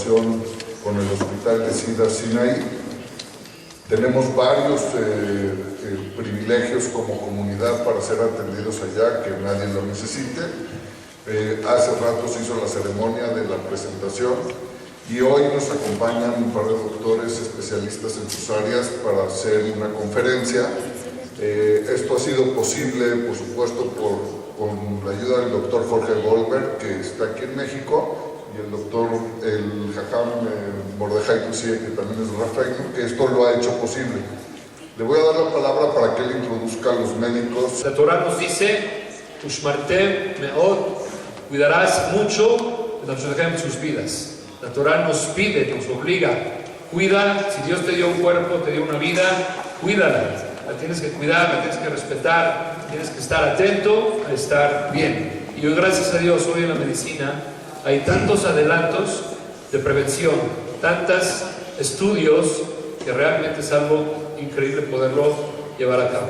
colaboración con el Hospital de Cedars-Sinai. Tenemos varios privilegios como comunidad para ser atendidos allá, que nadie lo necesite. Hace rato se hizo la ceremonia de la presentación y hoy nos acompañan un par de doctores especialistas en sus áreas para hacer una conferencia. Esto ha sido posible, por supuesto, con la ayuda del doctor Jorge Goldberg, que está aquí en México, y el doctor, el Jajam Mordejai Tusie, que también es Refaenu, que esto lo ha hecho posible. Le voy a dar la palabra para que él introduzca a los médicos. La Torah nos dice, Ushmartem meod, cuidarás mucho de sus vidas. La Torah nos pide, nos obliga, cuida. Si Dios te dio un cuerpo, te dio una vida, cuídala. La tienes que cuidar, la tienes que respetar, tienes que estar atento a estar bien. Y hoy, gracias a Dios, hoy en la medicina hay tantos adelantos de prevención, tantos estudios, que realmente es algo increíble poderlo llevar a cabo.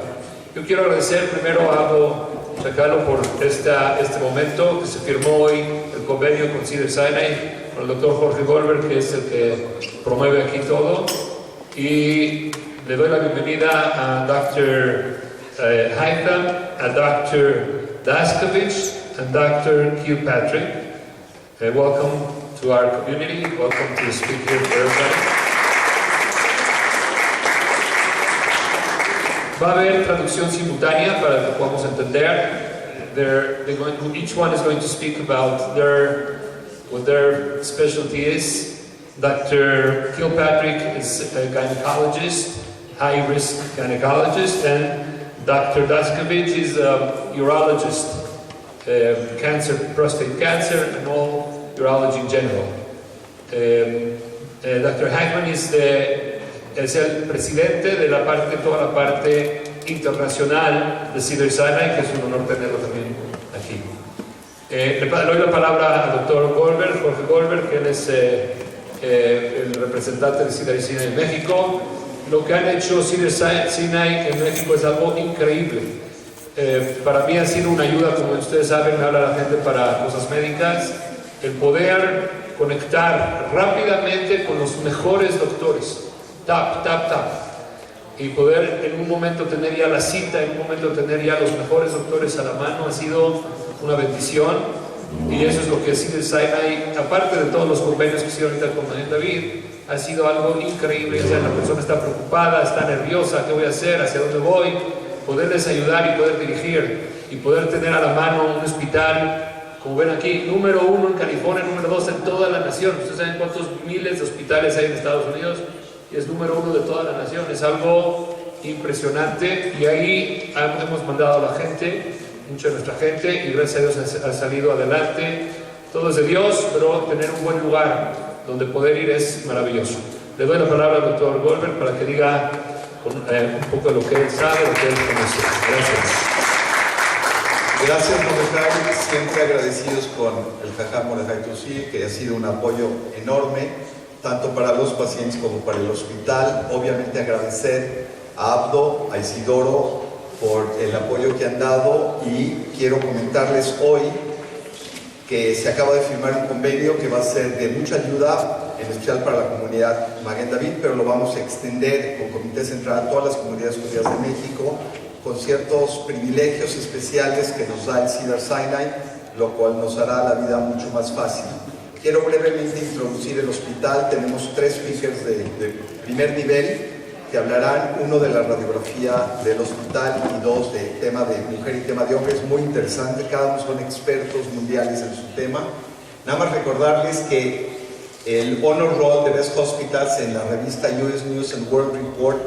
Yo quiero agradecer primero a Abdo Chacalo por este momento que se firmó hoy el convenio con Cedars-Sinai, con el doctor Jorge Goldberg, que es el que promueve aquí todo, y le doy la bienvenida a Dr. Haitham, a Dr. Daskovich, and Dr. Kilpatrick. Welcome to our community, welcome to speak here for everybody. Va a haber traducción simultánea para que podamos entender. Each one is going to speak about what their specialty is. Dr. Kilpatrick is a gynecologist, high-risk gynecologist, and Dr. Daskovich is a urologist, cancer, prostate cancer, and all urology in general. Dr. Hackman es el presidente de toda la parte internacional de Cedars-Sinai, que es un honor tenerlo también aquí. Le doy la palabra al doctor Goldberg, Jorge Goldberg, que él es el representante de Cedars-Sinai en México. Lo que han hecho Cedars-Sinai en México es algo increíble. Para mí ha sido una ayuda, como ustedes saben, me habla la gente para cosas médicas, el poder conectar rápidamente con los mejores doctores, y poder en un momento tener ya la cita, en un momento tener ya los mejores doctores a la mano, ha sido una bendición. Y eso es lo que Cedars-Sinai, aparte de todos los convenios que hicieron ahorita con Maguén David, ha sido algo increíble. O sea, la persona está preocupada, está nerviosa, ¿qué voy a hacer? ¿Hacia dónde voy? Poderles ayudar y poder dirigir y poder tener a la mano un hospital, como ven aquí, número 1 en California, número 2 en toda la nación. Ustedes saben cuántos miles de hospitales hay en Estados Unidos y es número 1 de toda la nación. Es algo impresionante y ahí hemos mandado a la gente, mucha de nuestra gente, y gracias a Dios ha salido adelante. Todo es de Dios, pero tener un buen lugar donde poder ir es maravilloso. Le doy la palabra al doctor Goldberg para que diga un poco de lo que él sabe, lo que él conoce. Gracias. Gracias, Mordejai. Siempre agradecidos con el Jajam Mordejai Tusie, que ha sido un apoyo enorme, tanto para los pacientes como para el hospital. Obviamente agradecer a Abdo, a Isidoro, por el apoyo que han dado, y quiero comentarles hoy que se acaba de firmar un convenio que va a ser de mucha ayuda, en especial para la comunidad Maguén David, pero lo vamos a extender con Comité Central a todas las comunidades judías de México, con ciertos privilegios especiales que nos da el Cedars-Sinai, lo cual nos hará la vida mucho más fácil. Quiero brevemente introducir el hospital. Tenemos 3 speakers de primer nivel que hablarán, uno de la radiografía del hospital y 2 de tema de mujer y tema de hombre. Es muy interesante, cada uno son expertos mundiales en su tema. Nada más recordarles que el Honor Roll de Best Hospitals en la revista US News and World Report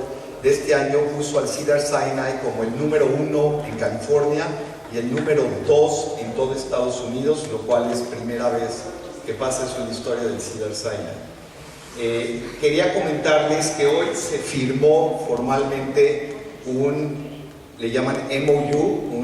de este año puso al Cedars-Sinai como el número 1 en California y el número 2 en todo Estados Unidos, lo cual es primera vez que pasa eso en la historia del Cedars-Sinai. Quería comentarles que hoy se firmó formalmente le llaman MOU,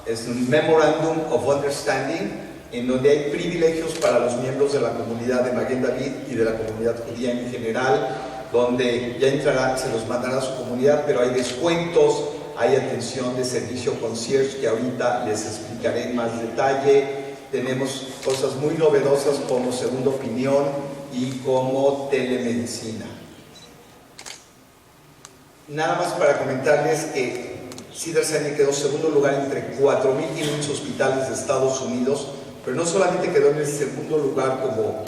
es un Memorandum of Understanding, en donde hay privilegios para los miembros de la comunidad de Maguén David y de la comunidad judía en general, donde ya se los mandará a su comunidad, pero hay descuentos, hay atención de servicio concierge que ahorita les explicaré en más detalle, tenemos cosas muy novedosas como segunda opinión y como telemedicina. Nada más para comentarles que Cedars-Sinai quedó segundo lugar entre 4.500 hospitales de Estados Unidos, pero no solamente quedó en el segundo lugar como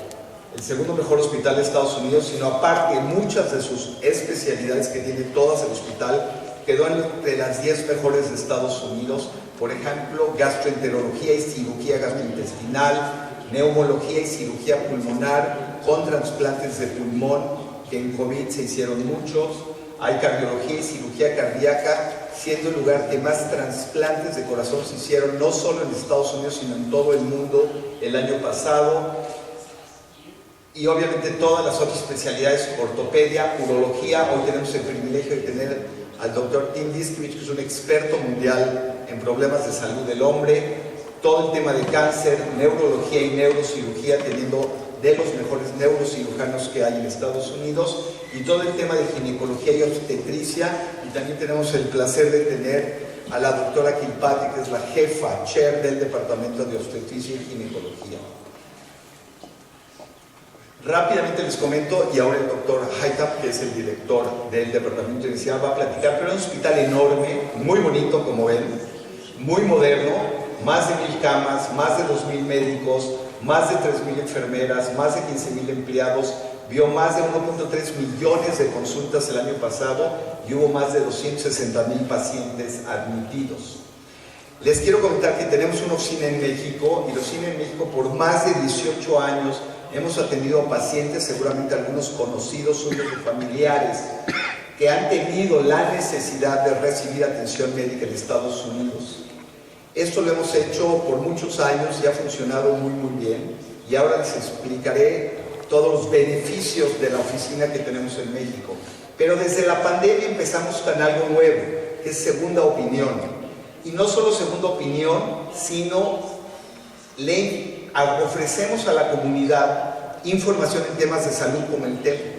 el segundo mejor hospital de Estados Unidos, sino aparte muchas de sus especialidades que tiene todas el hospital, quedó entre las 10 mejores de Estados Unidos. Por ejemplo, gastroenterología y cirugía gastrointestinal, neumología y cirugía pulmonar, con trasplantes de pulmón, que en COVID se hicieron muchos. Hay cardiología y cirugía cardíaca, siendo el lugar que más trasplantes de corazón se hicieron, no solo en Estados Unidos, sino en todo el mundo el año pasado. Y obviamente todas las otras especialidades, ortopedia, urología. Hoy tenemos el privilegio de tener al doctor Tim Diskevich, que es un experto mundial en problemas de salud del hombre, todo el tema de cáncer, neurología y neurocirugía, teniendo de los mejores neurocirujanos que hay en Estados Unidos, y todo el tema de ginecología y obstetricia. Y también tenemos el placer de tener a la doctora Kilpati, que es la jefa, chair del Departamento de Obstetricia y Ginecología. Rápidamente les comento, y ahora el doctor Haitab, que es el director del Departamento de Universidad, va a platicar, pero es un hospital enorme, muy bonito, como ven, muy moderno, más de 1,000 camas, más de 2,000 médicos, más de 3,000 enfermeras, más de 15,000 empleados, vio más de 1.3 millones de consultas el año pasado y hubo más de 260,000 pacientes admitidos. Les quiero comentar que tenemos una oficina en México, y la oficina en México por más de 18 años hemos atendido a pacientes, seguramente algunos conocidos suyos y familiares, que han tenido la necesidad de recibir atención médica en Estados Unidos. Esto lo hemos hecho por muchos años y ha funcionado muy bien, y ahora les explicaré todos los beneficios de la oficina que tenemos en México. Pero desde la pandemia empezamos con algo nuevo, que es segunda opinión. Y no solo segunda opinión, sino le ofrecemos a la comunidad información en temas de salud, como el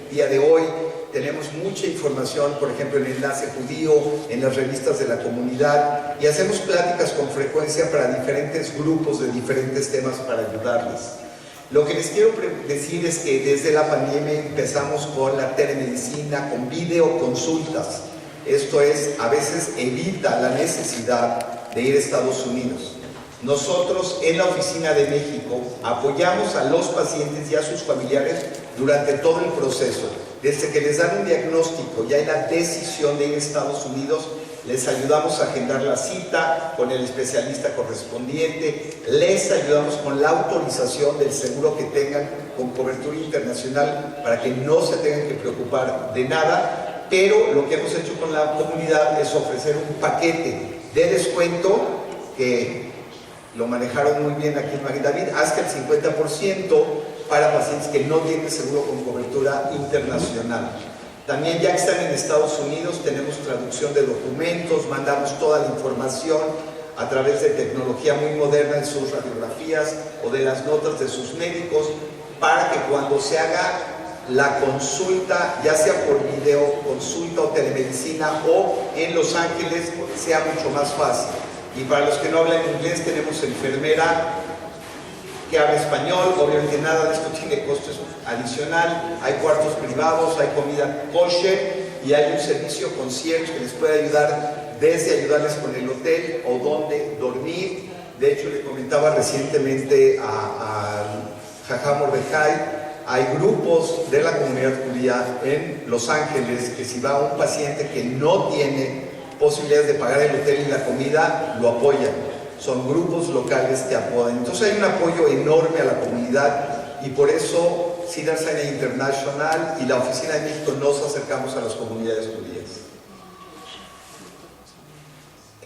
día de hoy. Tenemos mucha información, por ejemplo, en Enlace Judío, en las revistas de la comunidad, y hacemos pláticas con frecuencia para diferentes grupos de diferentes temas para ayudarles. Lo que les quiero decir es que desde la pandemia empezamos con la telemedicina, con videoconsultas. Esto es, a veces evita la necesidad de ir a Estados Unidos. Nosotros en la Oficina de México apoyamos a los pacientes y a sus familiares durante todo el proceso. Desde que les dan un diagnóstico y hay la decisión de ir a Estados Unidos, les ayudamos a agendar la cita con el especialista correspondiente, les ayudamos con la autorización del seguro que tengan con cobertura internacional para que no se tengan que preocupar de nada. Pero lo que hemos hecho con la comunidad es ofrecer un paquete de descuento que lo manejaron muy bien aquí en Maguén David, hasta el 50% para pacientes que no tienen seguro con cobertura internacional. También, ya que están en Estados Unidos, tenemos traducción de documentos, mandamos toda la información a través de tecnología muy moderna de sus radiografías o de las notas de sus médicos, para que cuando se haga la consulta, ya sea por video, consulta o telemedicina o en Los Ángeles, sea mucho más fácil. Y para los que no hablan inglés, tenemos enfermera que habla español. Obviamente nada de esto tiene costos adicional. Hay cuartos privados, hay comida kosher y hay un servicio concierge que les puede ayudar, desde ayudarles con el hotel o dónde dormir. De hecho, le comentaba recientemente a Jajá Mordejai, hay grupos de la comunidad judía en Los Ángeles que si va un paciente que no tiene posibilidades de pagar el hotel y la comida, lo apoyan. Son grupos locales que apoyan. Entonces hay un apoyo enorme a la comunidad, y por eso Cedars-Sinai International y la Oficina de México nos acercamos a las comunidades judías.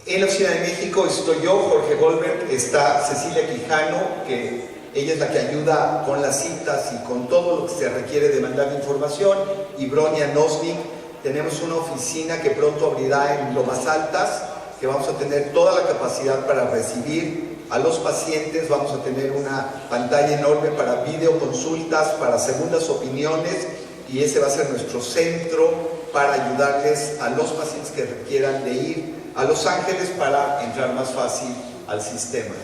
En la Oficina de México estoy yo, Jorge Goldberg, está Cecilia Quijano, que ella es la que ayuda con las citas y con todo lo que se requiere de mandar información, y Bronia Nosnik. Tenemos una oficina que pronto abrirá en Lomas Altas, que vamos a tener toda la capacidad para recibir a los pacientes. Vamos a tener una pantalla enorme para videoconsultas, para segundas opiniones, y ese va a ser nuestro centro para ayudarles a los pacientes que requieran de ir a Los Ángeles para entrar más fácil al sistema.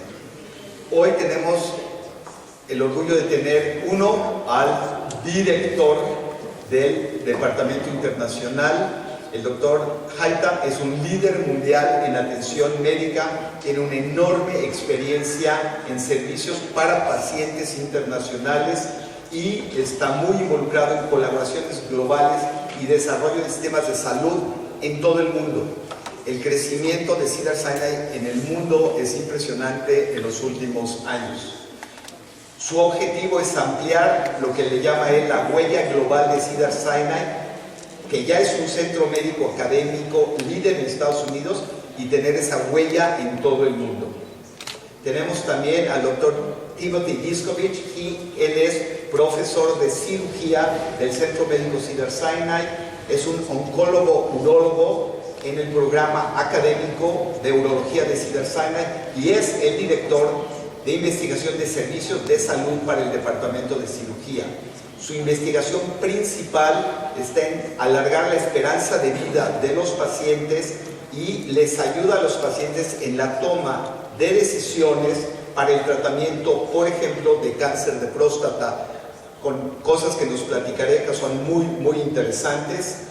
Hoy tenemos el orgullo de tener al director del Departamento Internacional. El doctor Haita es un líder mundial en atención médica, tiene una enorme experiencia en servicios para pacientes internacionales y está muy involucrado en colaboraciones globales y desarrollo de sistemas de salud en todo el mundo. El crecimiento de Cedars-Sinai en el mundo es impresionante en los últimos años. Su objetivo es ampliar lo que le llama él la huella global de Cedars-Sinai, que ya es un centro médico académico líder en Estados Unidos, y tener esa huella en todo el mundo. Tenemos también al doctor Timothy Diskovich, él es profesor de cirugía del Centro Médico Cedars-Sinai, es un oncólogo-urólogo en el programa académico de urología de Cedars-Sinai y es el director de investigación de servicios de salud para el departamento de cirugía. Su investigación principal está en alargar la esperanza de vida de los pacientes y les ayuda a los pacientes en la toma de decisiones para el tratamiento, por ejemplo, de cáncer de próstata, con cosas que nos platicaré que son muy interesantes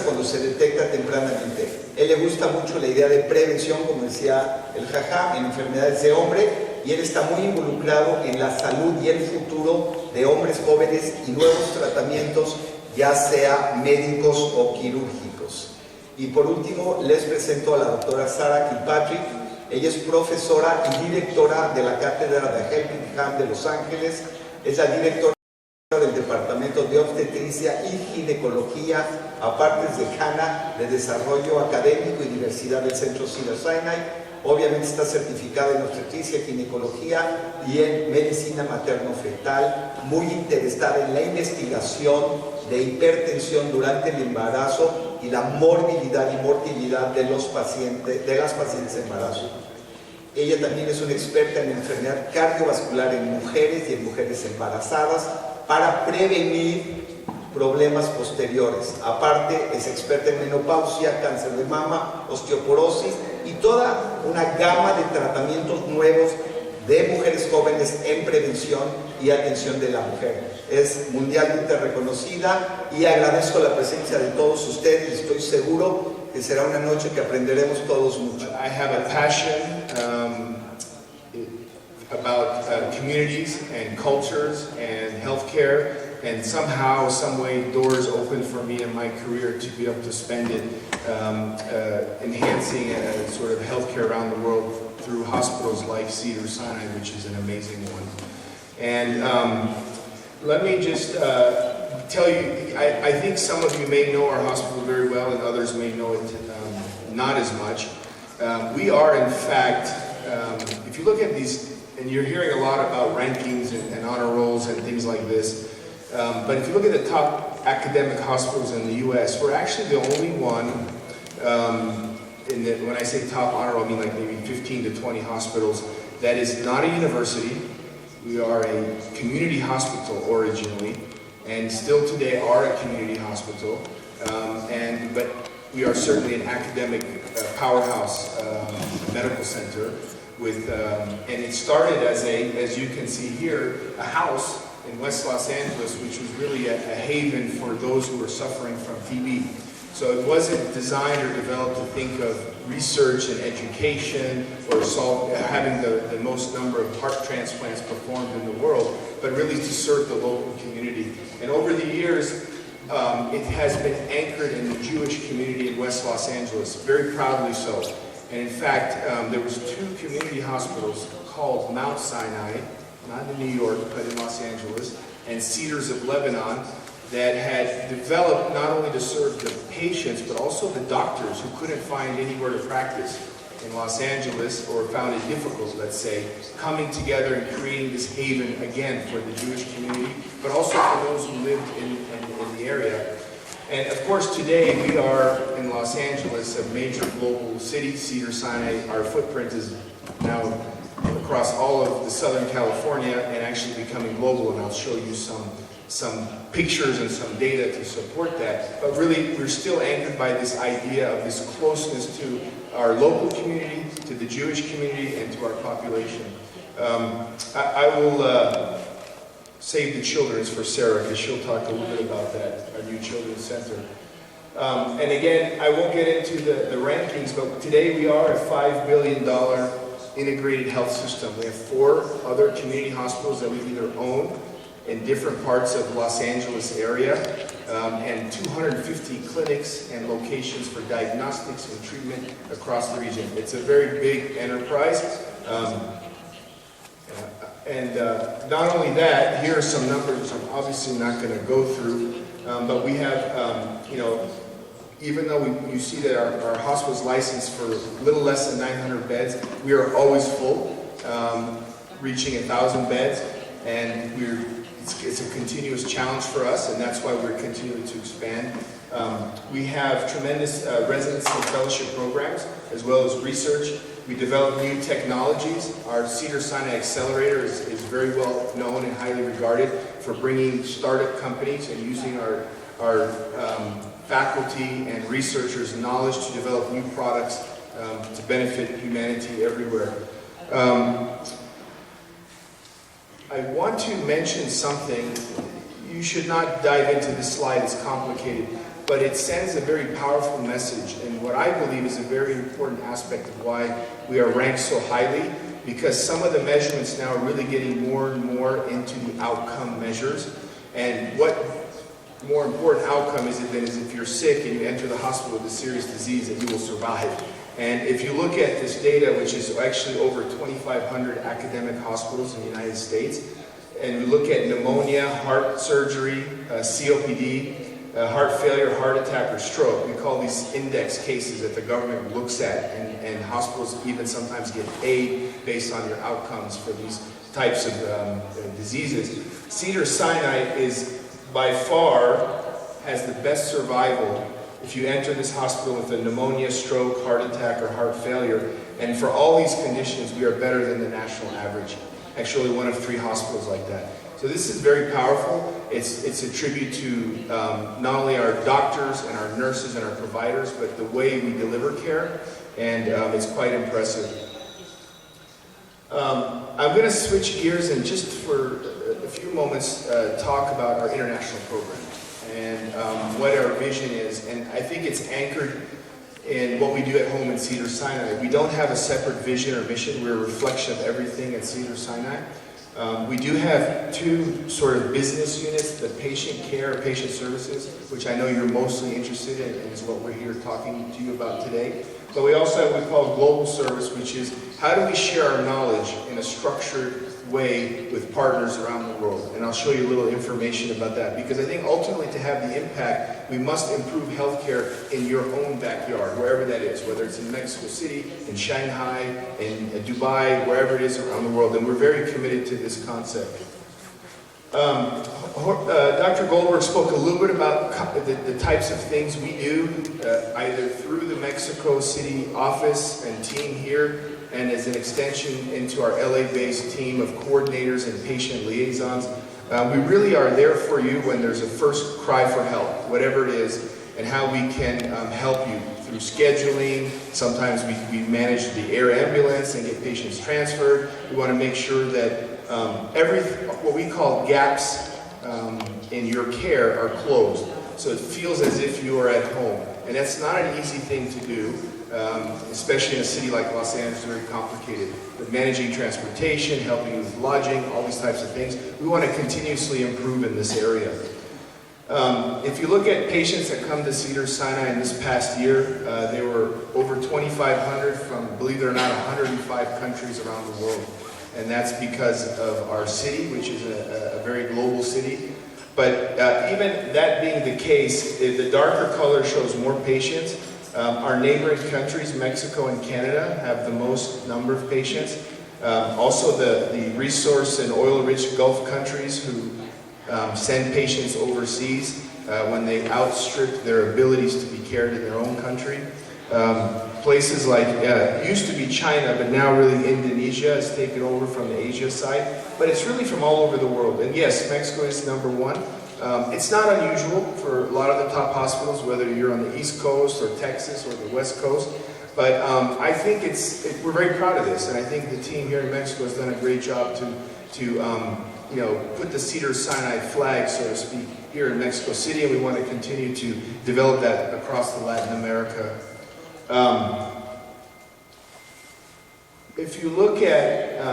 cuando se detecta tempranamente. Él le gusta mucho la idea de prevención, como decía el jajá, en enfermedades de hombre, y él está muy involucrado en la salud y el futuro de hombres jóvenes y nuevos tratamientos, ya sea médicos o quirúrgicos. Y por último, les presento a la doctora Sarah Kilpatrick. Ella es profesora y directora de la cátedra de Helping Hand de Los Ángeles, es la directora del Departamento de Obstetricia y Ginecología, aparte es decana de Desarrollo Académico y Diversidad del Centro Cedars-Sinai. Obviamente está certificada en obstetricia, ginecología y en medicina materno-fetal, muy interesada en la investigación de hipertensión durante el embarazo y la morbilidad y mortalidad de las pacientes de embarazo. Ella también es una experta en enfermedad cardiovascular en mujeres y en mujeres embarazadas para prevenir problemas posteriores. Aparte, es experta en menopausia, cáncer de mama, osteoporosis y toda una gama de tratamientos nuevos de mujeres jóvenes en prevención y atención de la mujer. Es mundialmente reconocida y agradezco la presencia de todos ustedes. Estoy seguro que será una noche que aprenderemos todos mucho. I have a passion about communities and cultures and healthcare, and somehow, some way, doors open for me in my career to be able to spend it enhancing sort of healthcare around the world through hospitals like Cedars-Sinai, which is an amazing one. And let me just tell you, I think some of you may know our hospital very well, and others may know it not as much. We are, in fact, if you look at these, and you're hearing a lot about rankings and honor rolls and things like this, but if you look at the top academic hospitals in the U.S., we're actually the only one, when I say top honor roll, I mean like maybe 15 to 20 hospitals, that is not a university. We are a community hospital originally, and still today are a community hospital, but we are certainly an academic powerhouse medical center with, and it started as you can see here, a house in West Los Angeles, which was really a haven for those who were suffering from TB. So it wasn't designed or developed to think of research and education or having the most number of heart transplants performed in the world, but really to serve the local community. And over the years, it has been anchored in the Jewish community in West Los Angeles, very proudly so. And in fact, there was 2 community hospitals called Mount Sinai, not in New York, but in Los Angeles, and Cedars of Lebanon, that had developed not only to serve the patients, but also the doctors who couldn't find anywhere to practice in Los Angeles, or found it difficult, let's say, coming together and creating this haven, again, for the Jewish community, but also for those who lived in the area. And of course, today we are in Los Angeles, a major global city. Cedars-Sinai, our footprint is now across all of the Southern California and actually becoming global, and I'll show you some some pictures and some data to support that, but really we're still anchored by this idea of this closeness to our local community, to the Jewish community, and to our population. I will save the children's for Sarah, because she'll talk a little bit about that, our new children's center. And again, I won't get into the rankings, but today we are a $5 billion integrated health system. We have 4 other community hospitals that we either own in different parts of Los Angeles area, and 250 clinics and locations for diagnostics and treatment across the region. It's a very big enterprise. And not only that, here are some numbers I'm obviously not going to go through, but we have, you know, even though you see that our hospital's licensed for a little less than 900 beds, we are always full, reaching 1,000 beds, and it's a continuous challenge for us, and that's why we're continuing to expand. We have tremendous residency and fellowship programs, as well as research. We develop new technologies. Our Cedars-Sinai Accelerator is very well known and highly regarded for bringing startup companies and using our faculty and researchers' knowledge to develop new products to benefit humanity everywhere. I want to mention something. You should not dive into this slide, it's complicated, but it sends a very powerful message, and what I believe is a very important aspect of why we are ranked so highly, because some of the measurements now are really getting more and more into the outcome measures, and what more important outcome is it than is if you're sick and you enter the hospital with a serious disease that you will survive. And if you look at this data, which is actually over 2,500 academic hospitals in the United States, and we look at pneumonia, heart surgery, COPD, heart failure, heart attack, or stroke, we call these index cases that the government looks at, and hospitals even sometimes get paid based on your outcomes for these types of diseases. Cedars-Sinai is by far has the best survival if you enter this hospital with a pneumonia, stroke, heart attack, or heart failure. And for all these conditions, we are better than the national average. Actually, one of 3 hospitals like that. So this is very powerful. It's a tribute to not only our doctors and our nurses and our providers, but the way we deliver care, and it's quite impressive. I'm going to switch gears and just for a few moments talk about our international program and what our vision is. And I think it's anchored in what we do at home in Cedars-Sinai. We don't have a separate vision or mission. We're a reflection of everything at Cedars-Sinai. We do have 2 sort of business units, the patient care, patient services, which I know you're mostly interested in and is what we're here talking to you about today. But we also have what we call global service, which is how do we share our knowledge in a structured way with partners around the world. And I'll show you a little information about that, because I think ultimately to have the impact, we must improve healthcare in your own backyard, wherever that is, whether it's in Mexico City, in Shanghai, in Dubai, wherever it is around the world. And we're very committed to this concept. Dr. Goldberg spoke a little bit about the types of things we do, either through the Mexico City office and team here, and as an extension into our LA-based team of coordinators and patient liaisons. We really are there for you when there's a first cry for help, whatever it is, and how we can help you through scheduling. Sometimes we manage the air ambulance and get patients transferred. We want to make sure that what we call gaps in your care are closed, so it feels as if you are at home. And that's not an easy thing to do, especially in a city like Los Angeles, very complicated. But managing transportation, helping with lodging, all these types of things, we want to continuously improve in this area. If you look at patients that come to Cedars-Sinai in this past year, there were over 2,500 from, believe it or not, 105 countries around the world. And that's because of our city, which is a very global city. But even that being the case, the darker color shows more patients. Our neighboring countries, Mexico and Canada, have the most number of patients. Also the resource and oil-rich Gulf countries who send patients overseas when they outstrip their abilities to be cared in their own country. Places like, used to be China, but now really Indonesia has taken over from the Asia side. But it's really from all over the world. And yes, Mexico is number 1, It's not unusual for a lot of the top hospitals, whether you're on the East Coast or Texas or the West Coast. But I think we're very proud of this, and I think the team here in Mexico has done a great job to you know, put the Cedars-Sinai flag, so to speak, here in Mexico City, and we want to continue to develop that across the Latin America. If you look at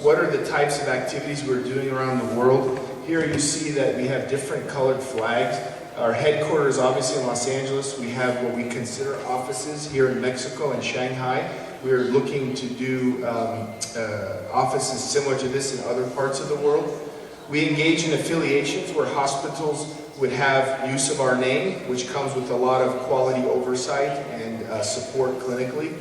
what are the types of activities we're doing around the world, here you see that we have different colored flags. Our headquarters, obviously in Los Angeles, we have what we consider offices here in Mexico and Shanghai. We're looking to do offices similar to this in other parts of the world. We engage in affiliations where hospitals would have use of our name, which comes with a lot of quality oversight and support clinically.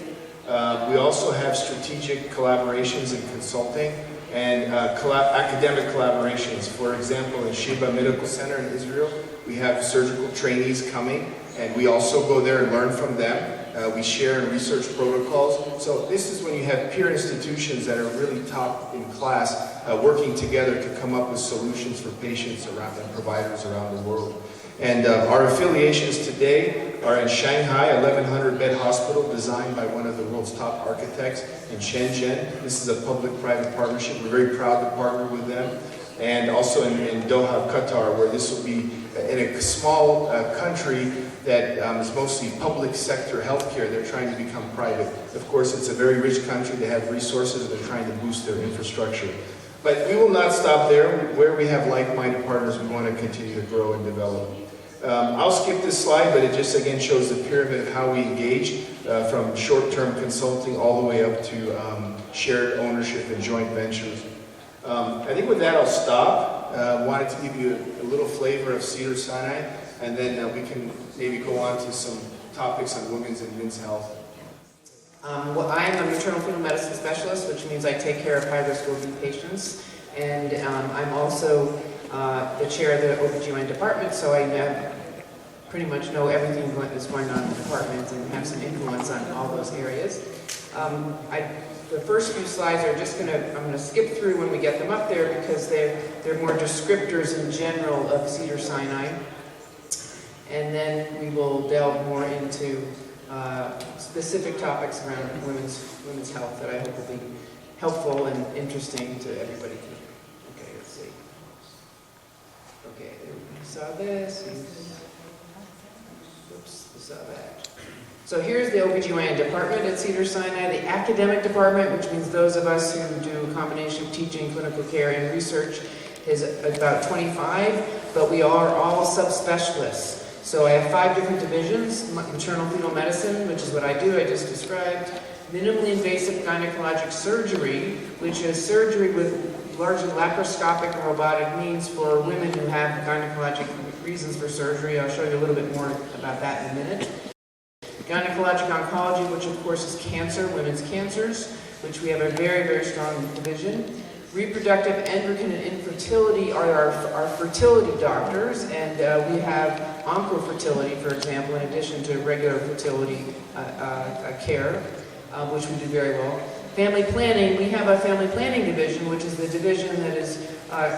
We also have strategic collaborations in consulting and academic collaborations. For example, in Sheba Medical Center in Israel, we have surgical trainees coming, and we also go there and learn from them. We share in research protocols. So this is when you have peer institutions that are really top in class working together to come up with solutions for patients around and providers around the world. And our affiliations today are in Shanghai, 1,100-bed hospital designed by one of the world's top architects in Shenzhen. This is a public-private partnership. We're very proud to partner with them. And also in Doha, Qatar, where this will be in a small country that is mostly public sector healthcare. They're trying to become private. Of course, it's a very rich country. They have resources. They're trying to boost their infrastructure. But we will not stop there. Where we have like-minded partners, we want to continue to grow and develop. I'll skip this slide, but it just again shows the pyramid of how we engage from short-term consulting all the way up to shared ownership and joint ventures. I think with that I'll stop. Wanted to give you a little flavor of Cedars-Sinai, and then we can maybe go on to some topics on women's and men's health. Well, I'm a maternal fetal medicine specialist, which means I take care of high-risk OB patients, and I'm also the chair of the OBGYN department, so I pretty much know everything that's going on in the department and have some influence on all those areas. The first few slides are just I'm going to skip through when we get them up there because they're more descriptors in general of Cedars-Sinai, and then we will delve more into specific topics around women's health that I hope will be helpful and interesting to everybody. Okay, let's see. Okay, we saw this. Oops, we saw that. So here's the OBGYN department at Cedars-Sinai, the academic department, which means those of us who do a combination of teaching, clinical care, and research, is about 25, but we are all subspecialists. So I have 5 different divisions: maternal fetal medicine, which is what I do, I just described; minimally invasive gynecologic surgery, which is surgery with largely laparoscopic and robotic means for women who have gynecologic reasons for surgery. I'll show you a little bit more about that in a minute. Gynecologic oncology, which of course is cancer, women's cancers, which we have a very, very strong division. Reproductive, endocrine, and infertility are our fertility doctors, and we have oncofertility, for example, in addition to regular fertility care, which we do very well. Family planning, we have a family planning division, which is the division that is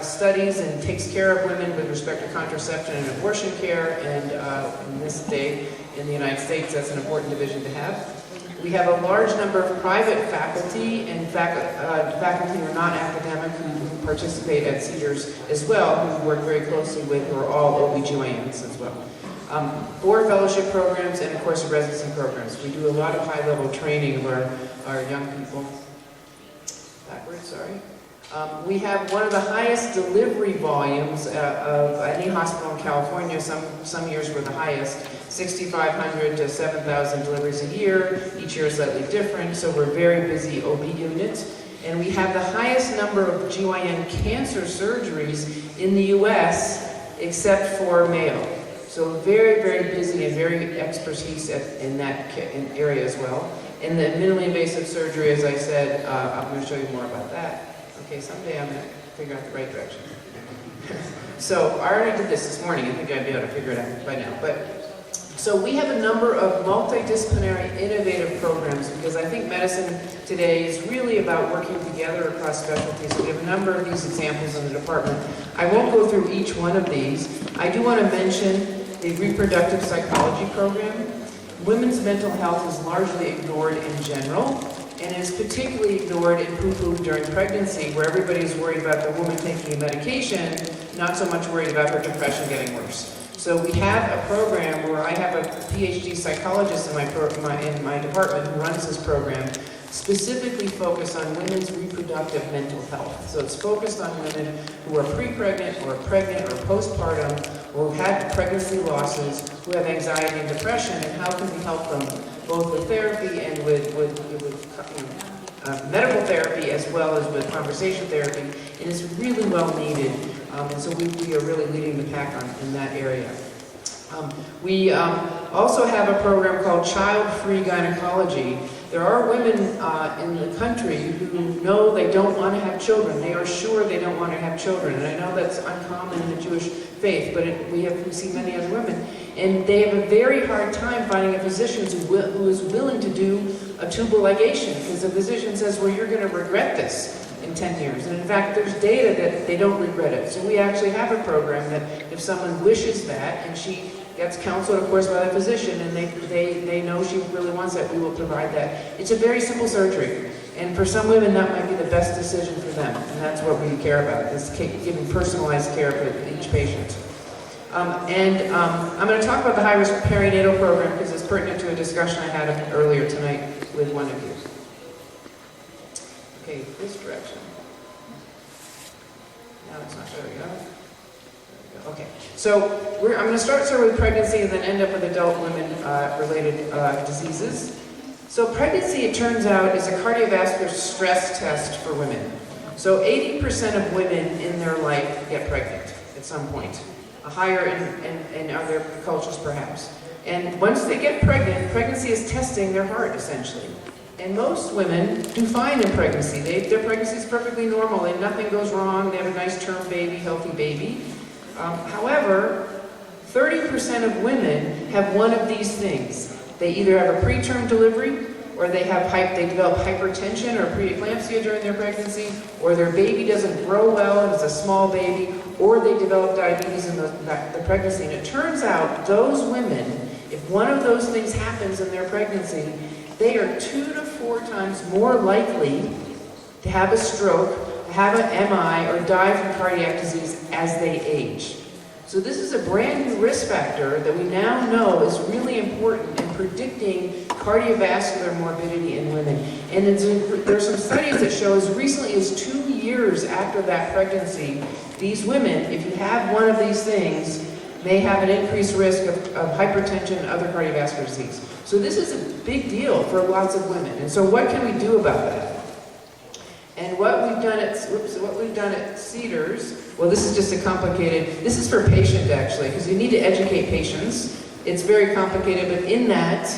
studies and takes care of women with respect to contraception and abortion care, and in this day in the United States, that's an important division to have. We have a large number of private faculty and faculty who are not academic who participate at Cedars as well, who work very closely with, who are all OBGYNs as well. 4 fellowship programs and of course residency programs. We do a lot of high-level training of our young people. Backwards, sorry. We have one of the highest delivery volumes of any hospital in California. Some years were the highest, 6,500 to 7,000 deliveries a year. Each year is slightly different, so we're a very busy OB unit. And we have the highest number of GYN cancer surgeries in the US, except for male. So very, very busy and very expertise in that area as well. And the minimally invasive surgery, as I said, I'm going to show you more about that. Okay, someday I'm going to figure out the right direction. So I already did this morning. I think I'd be able to figure it out by now. But So we have a number of multidisciplinary, innovative programs because I think medicine today is really about working together across specialties. We have a number of these examples in the department. I won't go through each one of these. I do want to mention the reproductive psychology program. Women's mental health is largely ignored in general, and is particularly ignored and poo-pooed during pregnancy, where everybody is worried about the woman taking a medication, not so much worried about her depression getting worse. So we have a program where I have a PhD psychologist in my department who runs this program, specifically focused on women's reproductive mental health. So it's focused on women who are pre-pregnant or pregnant or postpartum or who had pregnancy losses, who have anxiety and depression, and how can we help them both with therapy and with medical therapy as well as with conversation therapy. And it's really well needed. And so we are really leading the pack in that area. We also have a program called Child-Free Gynecology. There are women in the country who know they don't want to have children. They are sure they don't want to have children. And I know that's uncommon in the Jewish faith, but we see many other women. And they have a very hard time finding a physician who is willing to do a tubal ligation, because the physician says, well, you're going to regret this in 10 years. And in fact, there's data that they don't regret it. So we actually have a program that if someone wishes that, and she gets counseled, of course, by the physician, and they know she really wants that, we will provide that. It's a very simple surgery. And for some women, that might be the best decision for them. And that's what we care about, is giving personalized care for each patient. I'm going to talk about the high-risk perinatal program because it's pertinent to a discussion I had earlier tonight with one of you. Okay, this direction. No, it's not. There we go. Okay, so I'm going to start with pregnancy and then end up with adult women-related diseases. So pregnancy, it turns out, is a cardiovascular stress test for women. So 80% of women in their life get pregnant at some point, higher in other cultures perhaps. And once they get pregnant, pregnancy is testing their heart essentially. And most women do fine in pregnancy. Their pregnancy is perfectly normal and nothing goes wrong. They have a nice term baby, healthy baby. However, 30% of women have one of these things. They either have a preterm delivery, or they develop hypertension or preeclampsia during their pregnancy, or their baby doesn't grow well and it's a small baby, or they develop diabetes in the pregnancy. And it turns out those women, if one of those things happens in their pregnancy, they are 2 to 4 times more likely to have a stroke, have an MI, or die from cardiac disease as they age. So this is a brand new risk factor that we now know is really important in predicting cardiovascular morbidity in women. And there are some studies that show as recently as 2 years after that pregnancy, these women, if you have one of these things, may have an increased risk of hypertension and other cardiovascular disease. So this is a big deal for lots of women. And so what can we do about that? And what we've done at Cedars, well, this is just this is for patient actually, because you need to educate patients. It's very complicated, but in that,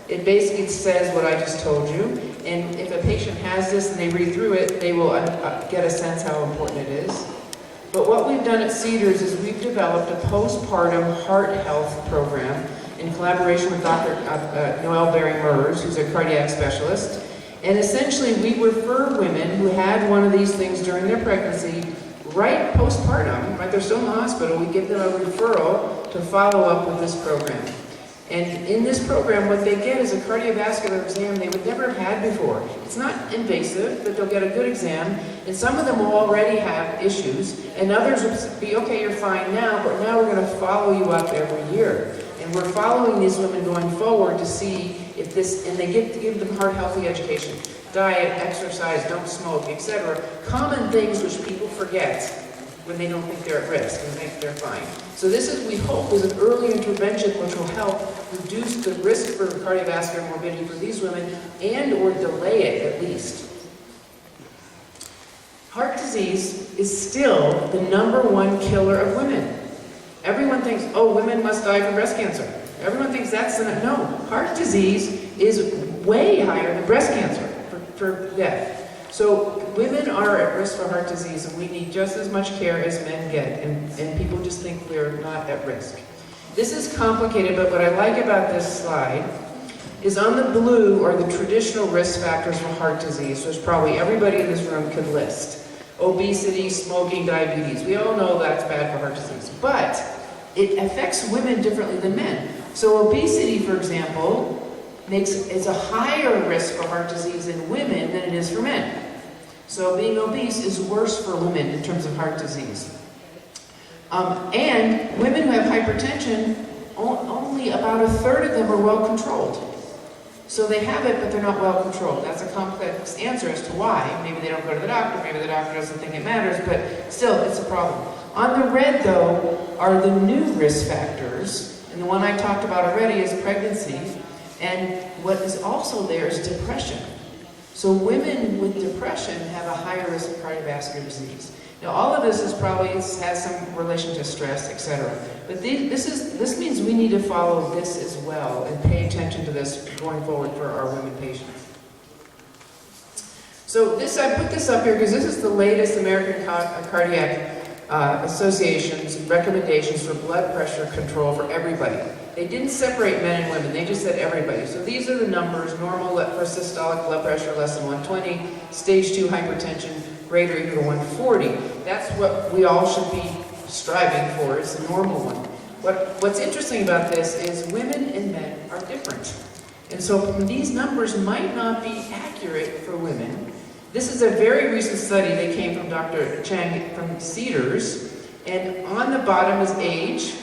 it basically says what I just told you. And if a patient has this and they read through it, they will get a sense how important it is. But what we've done at Cedars is we've developed a postpartum heart health program in collaboration with Dr. Noel Berry-Mers, who's a cardiac specialist. And essentially, we refer women who had one of these things during their pregnancy, right postpartum, right? They're still in the hospital. We give them a referral to follow up with this program. And in this program, what they get is a cardiovascular exam they would never have had before. It's not invasive, but they'll get a good exam. And some of them will already have issues, and others will be, okay, you're fine now, but now we're going to follow you up every year. And we're following these women going forward to see if this, and they give them heart healthy education, diet, exercise, don't smoke, etc. Common things which people forget when they don't think they're at risk and think they're fine. So this is, we hope, is an early intervention which will help reduce the risk for cardiovascular morbidity for these women and or delay it at least. Heart disease is still the #1 killer of women. Everyone thinks, oh, women must die from breast cancer. Everyone thinks that's the, no. Heart disease is way higher than breast cancer for death. So women are at risk for heart disease, and we need just as much care as men get, and people just think we're not at risk. This is complicated, but what I like about this slide is on the blue are the traditional risk factors for heart disease, which probably everybody in this room could list. Obesity, smoking, diabetes. We all know that's bad for heart disease, but it affects women differently than men. So obesity, for example, is a higher risk for heart disease in women than it is for men. So being obese is worse for women in terms of heart disease. And women who have hypertension, only about a third of them are well controlled. So they have it, but they're not well controlled. That's a complex answer as to why. Maybe they don't go to the doctor, maybe the doctor doesn't think it matters, but still, it's a problem. On the red, though, are the new risk factors, and the one I talked about already is pregnancy, and what is also there is depression. So women with depression have a higher risk of cardiovascular disease. Now, all of this is probably has some relation to stress, etc. But this means we need to follow this as well and pay attention to this going forward for our women patients. So I put this up here because this is the latest American Cardiac Association's recommendations for blood pressure control for everybody. They didn't separate men and women, they just said everybody. So these are the numbers: normal for systolic blood pressure less than 120, stage 2 hypertension greater or equal to 140. That's what we all should be striving for, is the normal one. What's interesting about this is women and men are different. And so these numbers might not be accurate for women. This is a very recent study. They came from Dr. Chang from Cedars, and on the bottom is age.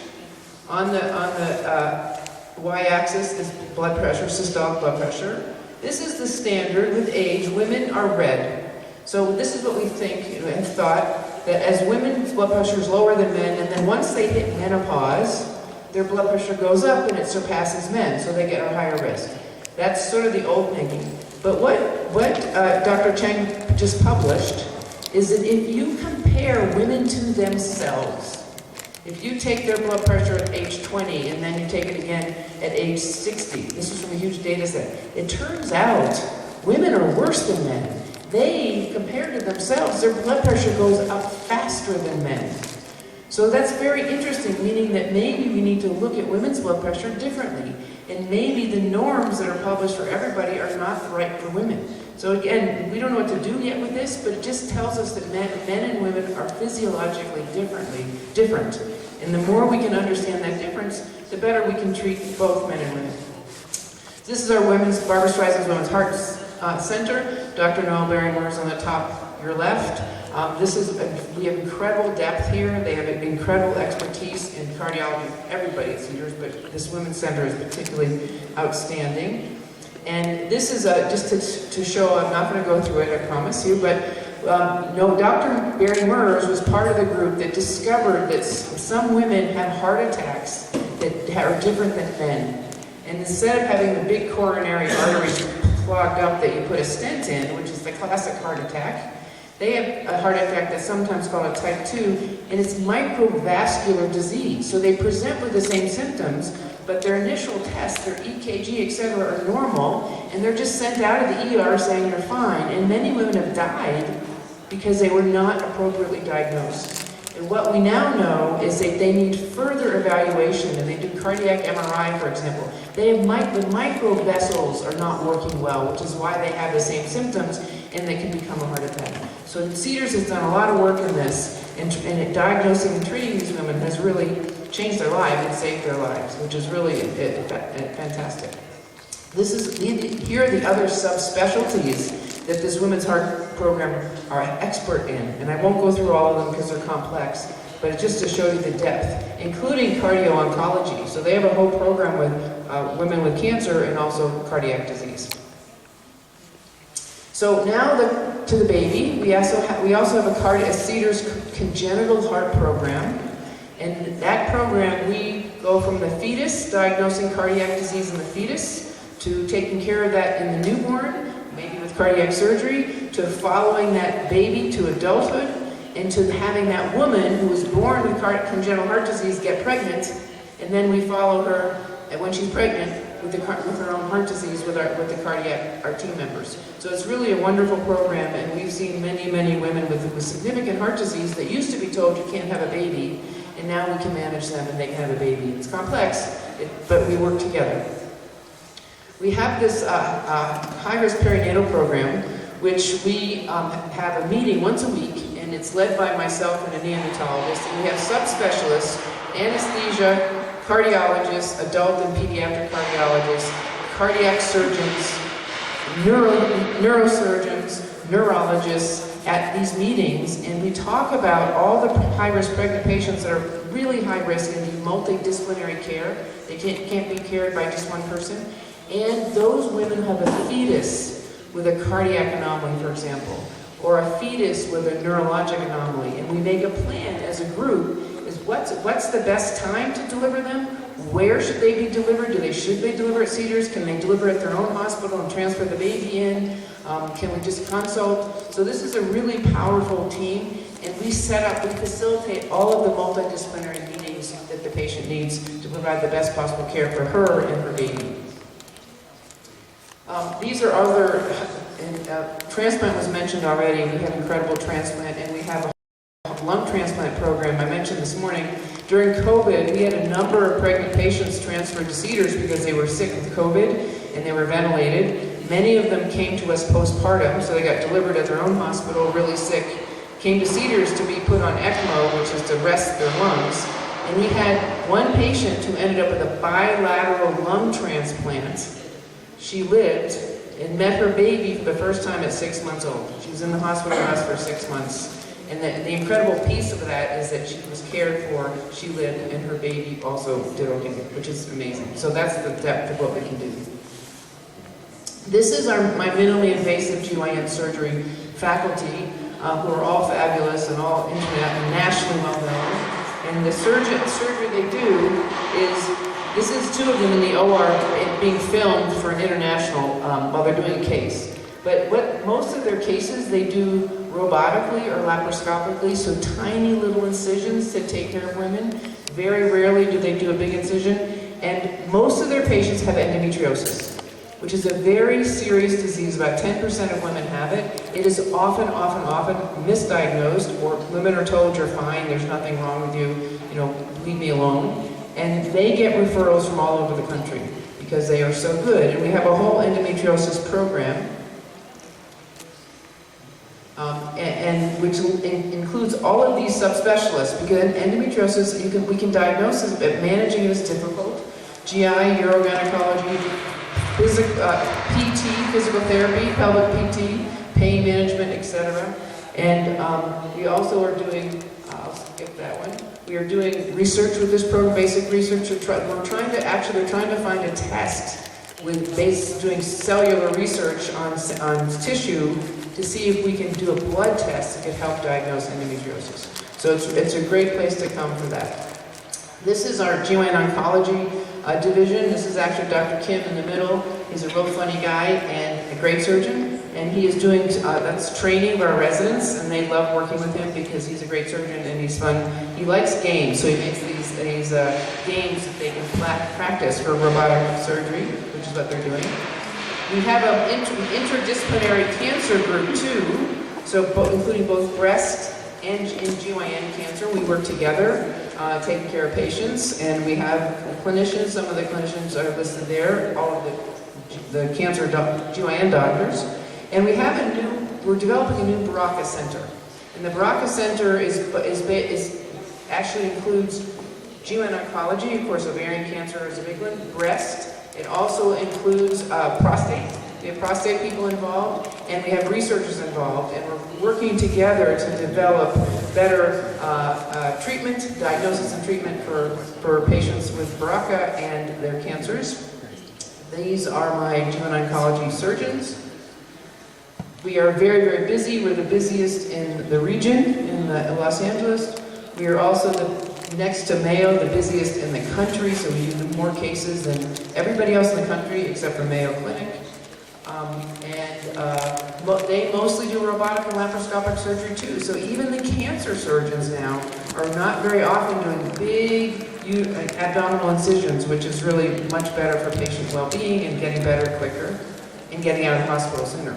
On the y-axis is blood pressure, systolic blood pressure. This is the standard with age. Women are red. So this is what we think and thought, that as women's blood pressure is lower than men, and then once they hit menopause, their blood pressure goes up and it surpasses men, so they get a higher risk. That's sort of the old thinking. But what Dr. Chang just published is that if you compare women to themselves, if you take their blood pressure at age 20 and then you take it again at age 60, this is from a huge data set, it turns out women are worse than men. They, compared to themselves, their blood pressure goes up faster than men. So that's very interesting, meaning that maybe we need to look at women's blood pressure differently. And maybe the norms that are published for everybody are not right for women. So again, we don't know what to do yet with this, but it just tells us that men and women are physiologically different. And the more we can understand that difference, the better we can treat both men and women. This is our Barbara Streisand's Women's Heart Center. Dr. Noel Barrymore is on the top, your left. We have incredible depth here. They have incredible expertise in cardiology. Everybody at Cedars, but this Women's Center is particularly outstanding. And this is just to show, I'm not going to go through it, I promise you, but Dr. Barry Mers was part of the group that discovered that some women have heart attacks that are different than men. And instead of having the big coronary arteries clogged up that you put a stent in, which is the classic heart attack, they have a heart attack that's sometimes called a type 2, and it's microvascular disease. So they present with the same symptoms, but their initial tests, their EKG, etc., are normal, and they're just sent out of the ER saying they're fine. And many women have died because they were not appropriately diagnosed. And what we now know is that they need further evaluation, and they do cardiac MRI, for example. The micro vessels are not working well, which is why they have the same symptoms, and they can become a heart attack. So Cedars has done a lot of work in this, and diagnosing and treating these women has really changed their lives and saved their lives, which is really fantastic. Here are the other subspecialties that this Women's Heart Program are expert in, and I won't go through all of them because they're complex, but it's just to show you the depth, including cardio-oncology. So they have a whole program with women with cancer and also cardiac disease. So now to the baby, we also have a Cedars congenital heart program, and that program we go from the fetus, diagnosing cardiac disease in the fetus, to taking care of that in the newborn, maybe with cardiac surgery, to following that baby to adulthood, and to having that woman who was born with congenital heart disease get pregnant, and then we follow her when she's pregnant with her own heart disease with our team members. So it's really a wonderful program, and we've seen many, many women with significant heart disease that used to be told you can't have a baby, and now we can manage them and they can have a baby. It's complex, but we work together. We have this high-risk perinatal program, which we have a meeting once a week, and it's led by myself and a neonatologist, and we have subspecialists, anesthesia, cardiologists, adult and pediatric cardiologists, cardiac surgeons, neurosurgeons, neurologists at these meetings, and we talk about all the high-risk pregnant patients that are really high risk and need multidisciplinary care. They can't be cared by just one person. And those women have a fetus with a cardiac anomaly, for example, or a fetus with a neurologic anomaly, and we make a plan as a group. What's the best time to deliver them? Where should they be delivered? Should they deliver at Cedars? Can they deliver at their own hospital and transfer the baby in? Can we just consult? So this is a really powerful team, and we facilitate all of the multidisciplinary meetings that the patient needs to provide the best possible care for her and her baby. These are other, transplant was mentioned already. We have incredible transplant, and we have a lung transplant program I mentioned this morning. During COVID, we had a number of pregnant patients transferred to Cedars because they were sick with COVID and they were ventilated. Many of them came to us postpartum, so they got delivered at their own hospital, really sick, came to Cedars to be put on ECMO, which is to rest their lungs. And we had one patient who ended up with a bilateral lung transplant. She lived and met her baby for the first time at 6 months old. She was in the hospital with us for 6 months. And the incredible piece of that is that she was cared for, she lived, and her baby also did okay, which is amazing. So that's the depth of what we can do. This is my minimally invasive GYN surgery faculty, who are all fabulous and all nationally well known. And the surgery they do is, this is 2 of them in the OR being filmed for an international while they're doing a case. But most of their cases they do robotically or laparoscopically, so tiny little incisions to take care of women. Very rarely do they do a big incision. And most of their patients have endometriosis, which is a very serious disease. About 10% of women have it. It is often misdiagnosed, or women are told you're fine, there's nothing wrong with you, leave me alone. And they get referrals from all over the country because they are so good. And we have a whole endometriosis program, which includes all of these subspecialists, because endometriosis, we can diagnose it, but managing it is difficult. GI, urogynecology, PT, physical therapy, pelvic PT, pain management, etc. And we also are doing, I'll skip that one. We are doing research with this program, basic research. They're trying to find a test doing cellular research on tissue to see if we can do a blood test that could help diagnose endometriosis. So it's a great place to come for that. This is our GYN oncology division. This is actually Dr. Kim in the middle. He's a real funny guy and a great surgeon. And he is doing, that's training of our residents, and they love working with him because he's a great surgeon and he's fun. He likes games, so he makes these games that they can practice for robotic surgery, which is what they're doing. We have an interdisciplinary cancer group too, so including both breast and GYN cancer. We work together, taking care of patients, and we have clinicians. Some of the clinicians are listed there, all of the cancer GYN doctors. And we're developing a new Baraka Center. And the Baraka Center actually includes GYN oncology, of course ovarian cancer is a big one, breast. It also includes prostate. We have prostate people involved, and we have researchers involved, and we're working together to develop better treatment, diagnosis and treatment for patients with Baraka and their cancers. These are my GYN oncology surgeons. We are very, very busy. We're the busiest in the region, in Los Angeles. We are also next to Mayo, the busiest in the country, so we do more cases than everybody else in the country except for Mayo Clinic. They mostly do robotic and laparoscopic surgery too, so even the cancer surgeons now are not very often doing big abdominal incisions, which is really much better for patient well-being and getting better quicker and getting out of the hospital sooner.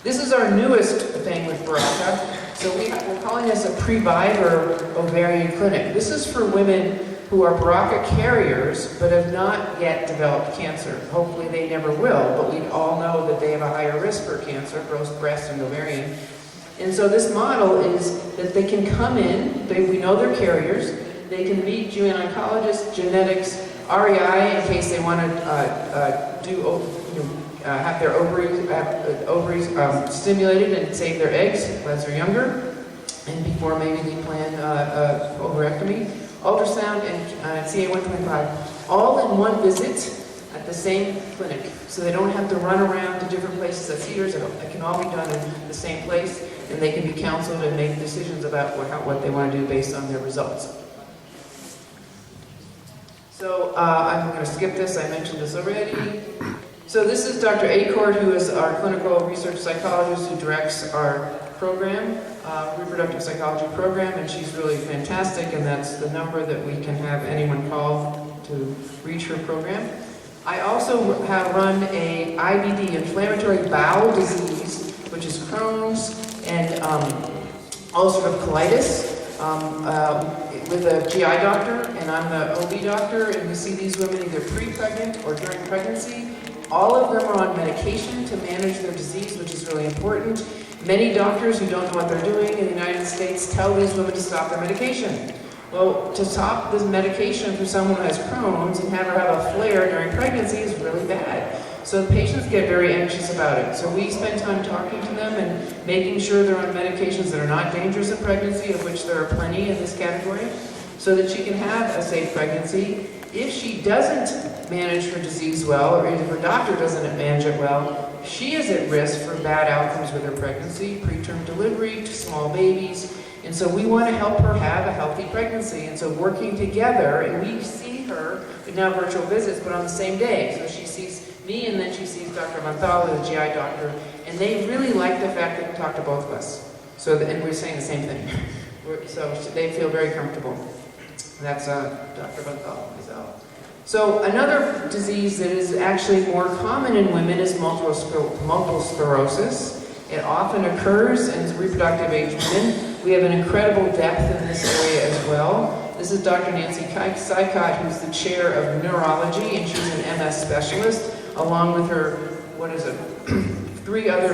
This is our newest thing with Baraka. So we're calling this a Previvor ovarian clinic. This is for women who are BRCA carriers but have not yet developed cancer. Hopefully they never will, but we all know that they have a higher risk for cancer, both breast and ovarian. And so this model is that they can come in, we know they're carriers, they can meet GYN oncologists, genetics, REI in case they want to have their ovaries stimulated and save their eggs as they're younger, and before maybe they plan ovarectomy, ultrasound, and CA-125, all in one visit at the same clinic. So they don't have to run around to different places at Cedars. It can all be done in the same place, and they can be counseled and make decisions about what they want to do based on their results. So I'm going to skip this. I mentioned this already. So this is Dr. Acord, who is our clinical research psychologist who directs our program, reproductive psychology program, and she's really fantastic, and that's the number that we can have anyone call to reach her program. I also have run a IBD, inflammatory bowel disease, which is Crohn's and ulcerative colitis, with a GI doctor, and I'm the OB doctor, and we see these women either pre-pregnant or during pregnancy. All of them are on medication to manage their disease, which is really important. Many doctors who don't know what they're doing in the United States tell these women to stop their medication. Well, to stop this medication for someone who has Crohn's and have her have a flare during pregnancy is really bad. So the patients get very anxious about it. So we spend time talking to them and making sure they're on medications that are not dangerous in pregnancy, of which there are plenty in this category, so that she can have a safe pregnancy. If she doesn't manage her disease well, or if her doctor doesn't manage it well, she is at risk for bad outcomes with her pregnancy, preterm delivery, small babies. And so we want to help her have a healthy pregnancy. And so working together, and we see her, but now virtual visits, but on the same day. So she sees me, and then she sees Dr. Monthal, the GI doctor, and they really like the fact that we talk to both of us. So, and we're saying the same thing. So they feel very comfortable. That's Dr. Monthal. So another disease that is actually more common in women is multiple sclerosis. It often occurs in reproductive age women. We have an incredible depth in this area as well. This is Dr. Nancy Sykott, who's the chair of neurology, and she's an MS specialist, along with her, 3 other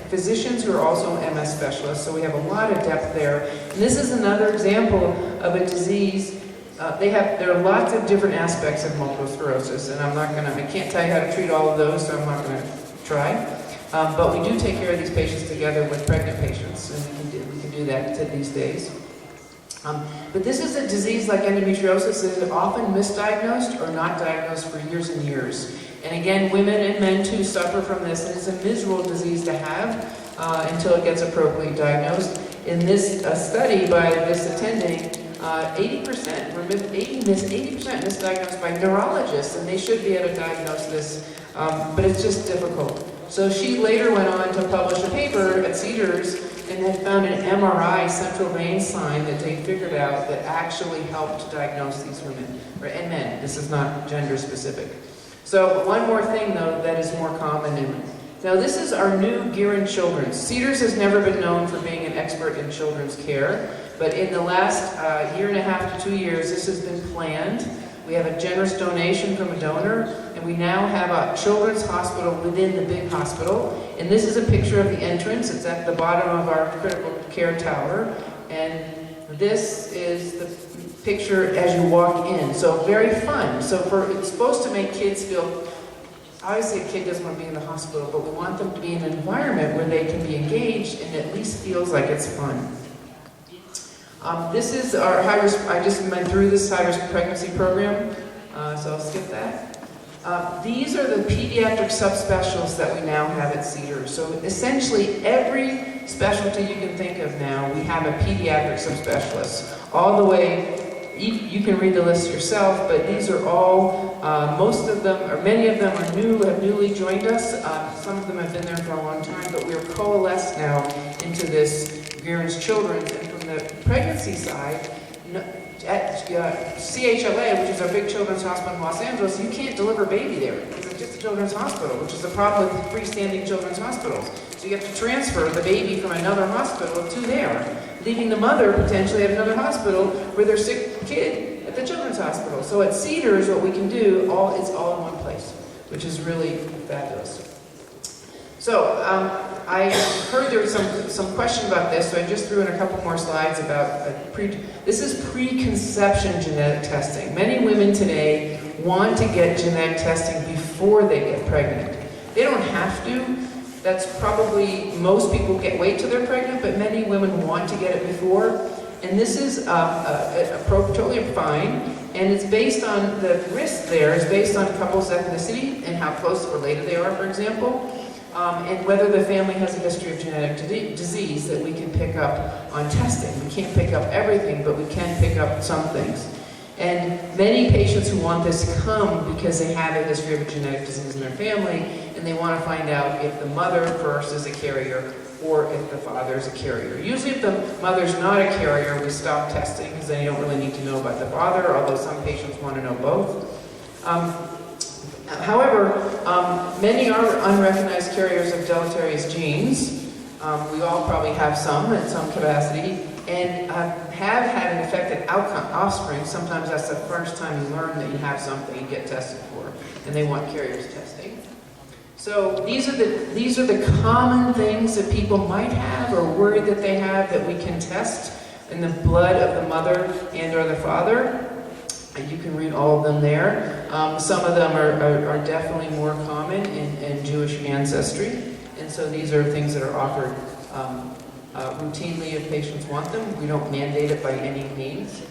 physicians who are also MS specialists. So we have a lot of depth there. And this is another example of a disease. There are lots of different aspects of multiple sclerosis, and I can't tell you how to treat all of those, so I'm not going to try. But we do take care of these patients together with pregnant patients, and we can do that these days. But this is a disease like endometriosis that is often misdiagnosed or not diagnosed for years and years. And again, women and men too suffer from this, and it's a miserable disease to have until it gets appropriately diagnosed. In this study by this attending, 80% misdiagnosed by neurologists, and they should be able to diagnose this, but it's just difficult. So she later went on to publish a paper at Cedars and had found an MRI central vein sign that they figured out that actually helped to diagnose these women, and men. This is not gender specific. So one more thing though that is more common in. Now this is our new gear in children's. Cedars has never been known for being an expert in children's care, but in the last 1.5 to 2 years this has been planned. We have a generous donation from a donor, and we now have a children's hospital within the big hospital. And this is a picture of the entrance. It's at the bottom of our critical care tower. And this is the picture as you walk in. So very fun. So it's supposed to make kids feel, obviously a kid doesn't want to be in the hospital, but we want them to be in an environment where they can be engaged and at least feels like it's fun. This is our high-risk, I just went through this high-risk pregnancy program, so I'll skip that. These are the pediatric subspecialists that we now have at Cedars. So essentially every specialty you can think of now, we have a pediatric subspecialist. All the way, you can read the list yourself, but these are all, most of them, or many of them are have newly joined us. Some of them have been there for a long time, but we're coalesced now into this Guerin's Children's. And from the pregnancy side, at CHLA, which is our big children's hospital in Los Angeles, you can't deliver a baby there because it's just a children's hospital, which is the problem with freestanding children's hospitals. So you have to transfer the baby from another hospital to there, leaving the mother potentially at another hospital with their sick kid at the children's hospital. So at Cedars, what we can do, it's all in one place, which is really fabulous. So I heard there was some question about this, so I just threw in a couple more slides about this is preconception genetic testing. Many women today want to get genetic testing before they get pregnant. They don't have to. That's probably, most people wait till they're pregnant, but many women want to get it before. And this is totally fine, and it's based on, the risk there is based on couples' ethnicity and how close related they are, for example. And whether the family has a history of genetic disease that we can pick up on testing. We can't pick up everything, but we can pick up some things. And many patients who want this come because they have a history of a genetic disease in their family, and they want to find out if the mother first is a carrier or if the father is a carrier. Usually if the mother's not a carrier, we stop testing because then you don't really need to know about the father, although some patients want to know both. However, many are unrecognized carriers of deleterious genes. We all probably have some at some capacity, and have had an affected offspring. Sometimes that's the first time you learn that you have something and get tested for, and they want carriers testing. So these are the common things that people might have or worry that they have that we can test in the blood of the mother and or the father. And you can read all of them there. Some of them are definitely more common in Jewish ancestry. And so these are things that are offered routinely if patients want them. We don't mandate it by any means.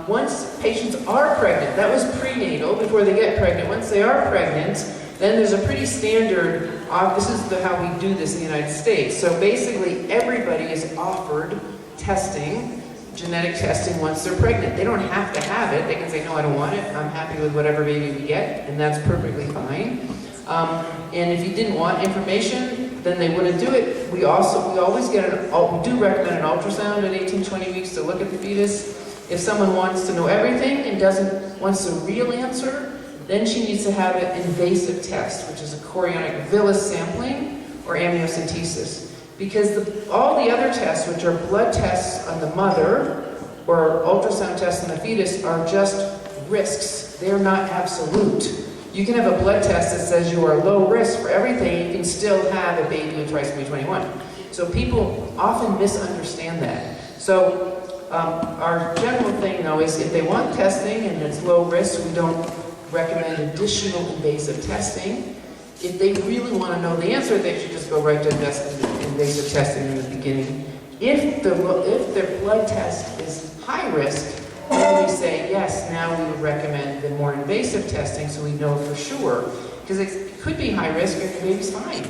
Once patients are pregnant, that was prenatal, before they get pregnant. Once they are pregnant, then there's a pretty standard, this is how we do this in the United States. So basically everybody is offered testing, genetic testing, once they're pregnant. They don't have to have it. They can say, no, I don't want it. I'm happy with whatever baby we get, and that's perfectly fine. And if you didn't want information, then they wouldn't do it. We always get we do recommend an ultrasound at 18-20 weeks to look at the fetus. If someone wants to know everything and wants a real answer, then she needs to have an invasive test, which is a chorionic villus sampling or amniocentesis. Because all the other tests, which are blood tests on the mother or ultrasound tests on the fetus, are just risks. They're not absolute. You can have a blood test that says you are low risk for everything, you can still have a baby with trisomy 21. So people often misunderstand that. So our general thing, though, is if they want testing and it's low risk, we don't recommend additional invasive testing. If they really want to know the answer, they should just go right to invasive testing in the beginning. If their blood test is high risk, then we say, yes, now we would recommend the more invasive testing so we know for sure. Because it could be high risk and the baby's fine.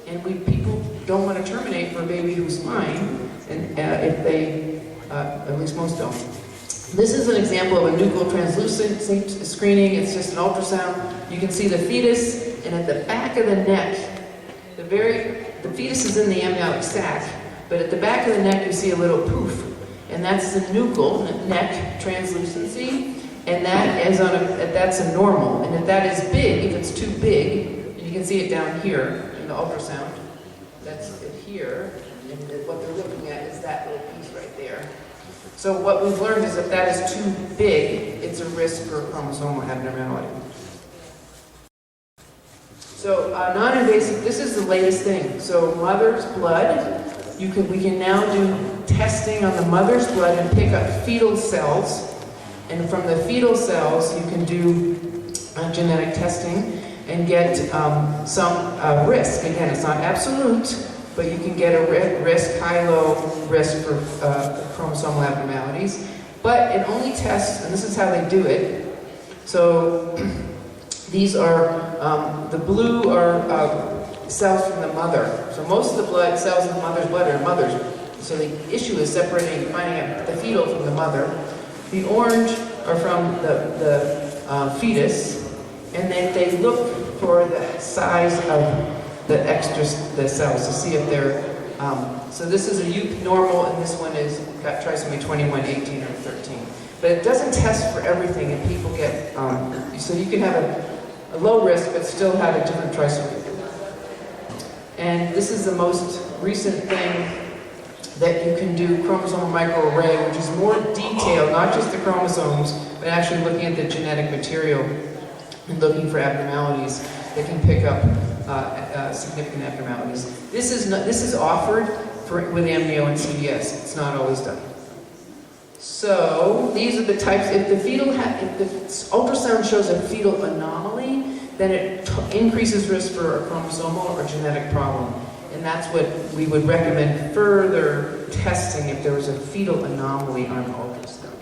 And people don't want to terminate for a baby who's fine, and if they, at least most don't. This is an example of a nuchal translucent screening. It's just an ultrasound. You can see the fetus, and at the back of the neck, the fetus is in the amniotic sac, but at the back of the neck you see a little poof, and that's the nuchal neck translucency, and that's a normal. And if that is big, if it's too big, and you can see it down here in the ultrasound, that's it here, and what they're looking at is that little piece right there. So what we've learned is if that is too big, it's a risk for chromosomal abnormality. So non-invasive, this is the latest thing. So mother's blood, we can now do testing on the mother's blood and pick up fetal cells. And from the fetal cells, you can do genetic testing and get some risk. Again, it's not absolute, but you can get a risk, high-low risk for chromosomal abnormalities. But it only tests, and this is how they do it. So these are, the blue are cells from the mother. So most of the blood cells in the mother's blood are mothers. So the issue is separating, finding out the fetal from the mother. The orange are from the fetus, and then they look for the size of the cells to see if they're, so this is a euc normal, and this one is got trisomy 21, 18, or 13. But it doesn't test for everything, and people get, so you can have a low risk, but still had a different trisomy. And this is the most recent thing that you can do, chromosomal microarray, which is more detailed, not just the chromosomes, but actually looking at the genetic material and looking for abnormalities that can pick up significant abnormalities. This is offered with amnio and CDS. It's not always done. So these are the types. If the ultrasound shows a fetal anomaly, then it increases risk for a chromosomal or genetic problem. And that's what we would recommend further testing if there was a fetal anomaly on ultrasound.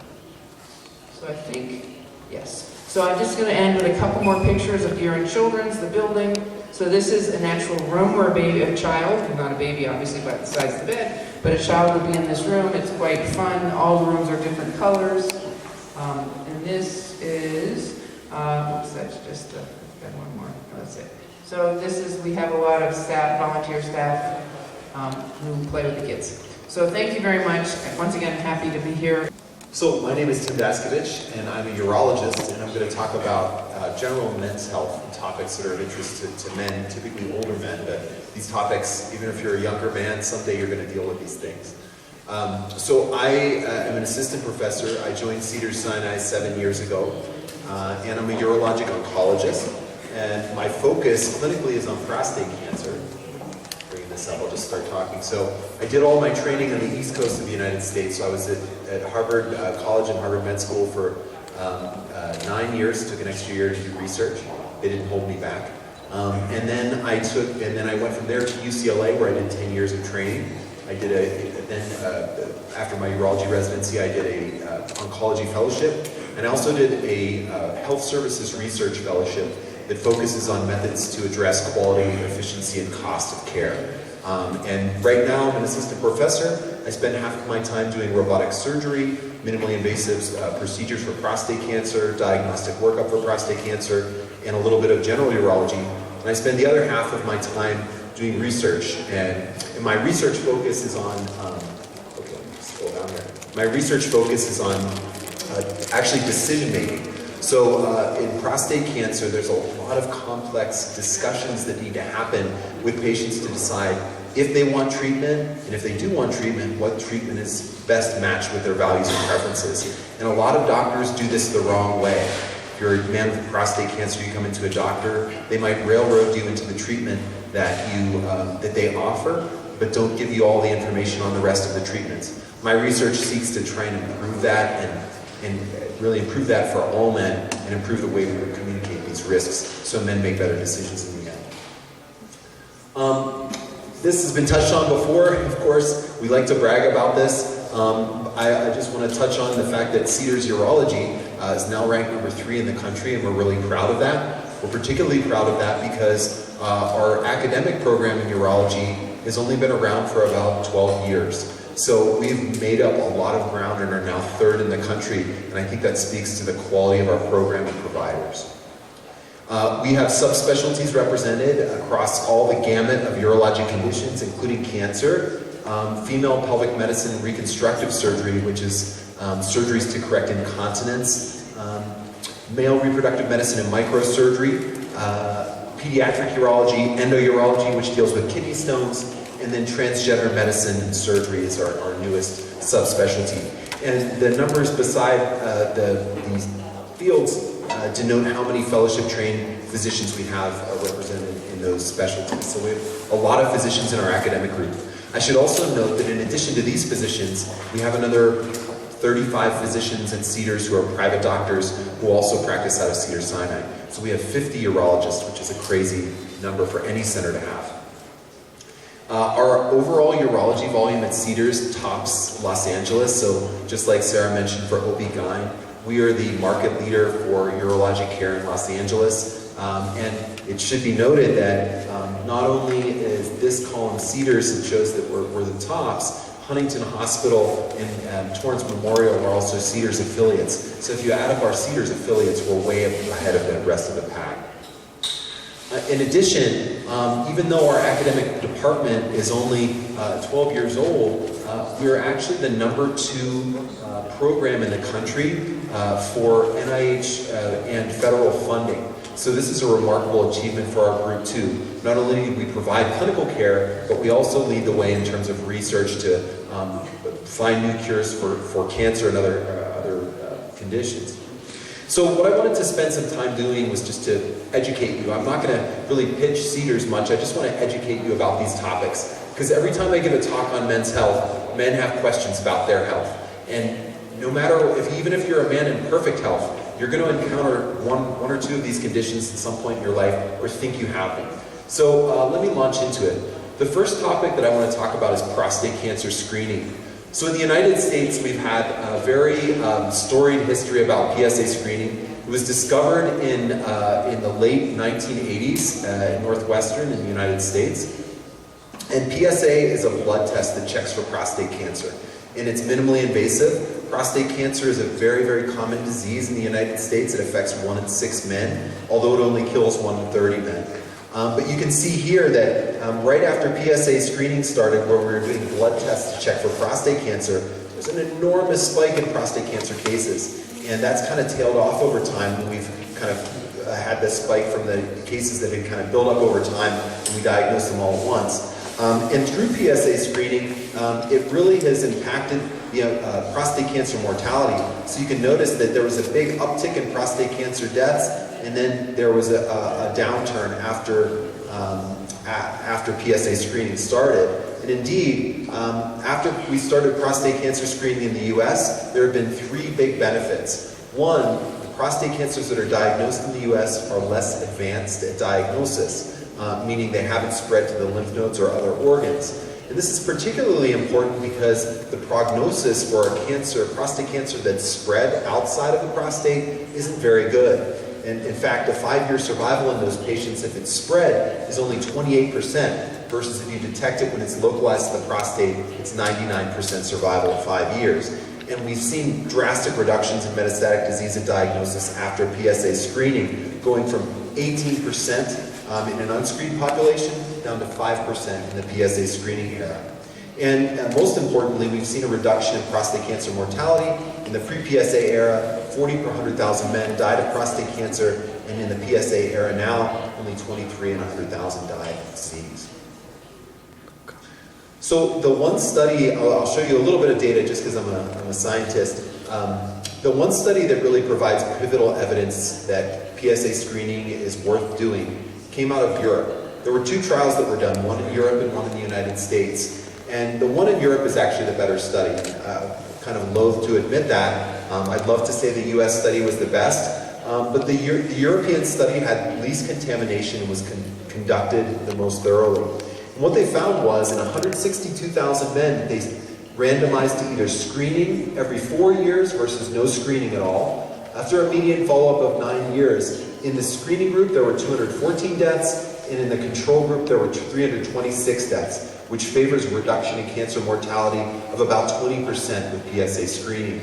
So I think, yes. So I'm just going to end with a couple more pictures of Deer and Children's, the building. So this is an actual room where a child, not a baby obviously by the size of the bed, but a child would be in this room. It's quite fun. All the rooms are different colors. And this is, oops, that's just, got one more. That's it. So we have a lot of staff, volunteer staff, who play with the kids. So thank you very much. Once again, happy to be here. So my name is Tim Daskovich, and I'm a urologist, and I'm going to talk about general men's health and topics that are of interest to men, typically older men, but these topics, even if you're a younger man, someday you're going to deal with these things. So I am an assistant professor. I joined Cedars-Sinai 7 years ago, and I'm a urologic oncologist, and my focus clinically is on prostate cancer. Bringing this up, I'll just start talking. So I did all my training on the East Coast of the United States. So I was at Harvard College and Harvard Med School for 9 years. Took an extra year to do research. They didn't hold me back. And then I went from there to UCLA, where I did 10 years of training. I did after my urology residency, I did a oncology fellowship, and I also did a health services research fellowship that focuses on methods to address quality, efficiency, and cost of care. And right now, I'm an assistant professor. I spend half of my time doing robotic surgery, minimally invasive procedures for prostate cancer, diagnostic workup for prostate cancer, and a little bit of general urology. And I spend the other half of my time doing research. And my research focus is on, okay, let me scroll down here. My research focus is on actually decision making. So in prostate cancer, there's a lot of complex discussions that need to happen with patients to decide if they want treatment, and if they do want treatment, what treatment is best matched with their values and preferences. And a lot of doctors do this the wrong way. If you're a man with prostate cancer, you come into a doctor, they might railroad you into the treatment that they offer, but don't give you all the information on the rest of the treatments. My research seeks to try and improve that and really improve that for all men and improve the way we communicate these risks so men make better decisions in the end. This has been touched on before. Of course, we like to brag about this. I just want to touch on the fact that Cedars Urology is now ranked number 3 in the country, and we're really proud of that. We're particularly proud of that because our academic program in urology has only been around for about 12 years. So we've made up a lot of ground and are now 3rd in the country, and I think that speaks to the quality of our program and providers. We have subspecialties represented across all the gamut of urologic conditions, including cancer, female pelvic medicine and reconstructive surgery, which is surgeries to correct incontinence, male reproductive medicine and microsurgery, pediatric urology, endourology, which deals with kidney stones, and then transgender medicine and surgery is our newest subspecialty. And the numbers beside these fields denote how many fellowship-trained physicians we have represented in those specialties. So we have a lot of physicians in our academic group. I should also note that in addition to these physicians, we have another 35 physicians at Cedars who are private doctors who also practice out of Cedars-Sinai. So we have 50 urologists, which is a crazy number for any center to have. Our overall urology volume at Cedars tops Los Angeles, so just like Sarah mentioned for OB-GYN, we are the market leader for urologic care in Los Angeles. And it should be noted that not only is this column Cedars that shows that we're the tops, Huntington Hospital and Torrance Memorial are also Cedars affiliates. So if you add up our Cedars affiliates, we're way ahead of the rest of the pack. In addition, even though our academic department is only 12 years old, we are actually the number 2 program in the country for NIH and federal funding. So this is a remarkable achievement for our group too. Not only do we provide clinical care, but we also lead the way in terms of research to find new cures for cancer and other conditions. So what I wanted to spend some time doing was just to educate you. I'm not going to really pitch Cedars much. I just want to educate you about these topics. Because every time I give a talk on men's health, men have questions about their health. And no matter, even if you're a man in perfect health, you're going to encounter one or two of these conditions at some point in your life, or think you have them. So let me launch into it. The first topic that I want to talk about is prostate cancer screening. So in the United States, we've had a very storied history about PSA screening. It was discovered in the late 1980s in Northwestern in the United States. And PSA is a blood test that checks for prostate cancer. And it's minimally invasive. Prostate cancer is a very, very common disease in the United States. It affects 1 in 6 men, although it only kills 1 in 30 men. But you can see here that right after PSA screening started, where we were doing blood tests to check for prostate cancer, there's an enormous spike in prostate cancer cases. And that's kind of tailed off over time when we've kind of had this spike from the cases that had kind of built up over time, and we diagnosed them all at once. And through PSA screening, it really has impacted prostate cancer mortality. So you can notice that there was a big uptick in prostate cancer deaths, and then there was a downturn after PSA screening started. And indeed, after we started prostate cancer screening in the US, there have been 3 big benefits. One, the prostate cancers that are diagnosed in the US are less advanced at diagnosis. Meaning they haven't spread to the lymph nodes or other organs. And this is particularly important because the prognosis for a prostate cancer that's spread outside of the prostate isn't very good. And in fact, the 5-year survival in those patients, if it's spread, is only 28%, versus if you detect it when it's localized to the prostate, it's 99% survival at 5 years. And we've seen drastic reductions in metastatic disease at diagnosis after PSA screening, going from 18% in an unscreened population down to 5% in the PSA screening era. And most importantly, we've seen a reduction in prostate cancer mortality. In the pre-PSA era, 40 per 100,000 men died of prostate cancer, and in the PSA era now, only 23 in 100,000 died of disease. So the one study, I'll show you a little bit of data just because I'm a scientist. The one study that really provides pivotal evidence that PSA screening is worth doing came out of Europe. There were 2 trials that were done, one in Europe and one in the United States. And the one in Europe is actually the better study. Kind of loath to admit that. I'd love to say the US study was the best, but the European study had least contamination and was conducted the most thoroughly. And what they found was in 162,000 men, they randomized to either screening every 4 years versus no screening at all. After a median follow-up of 9 years, in the screening group there were 214 deaths, and in the control group there were 326 deaths, which favors a reduction in cancer mortality of about 20% with PSA screening.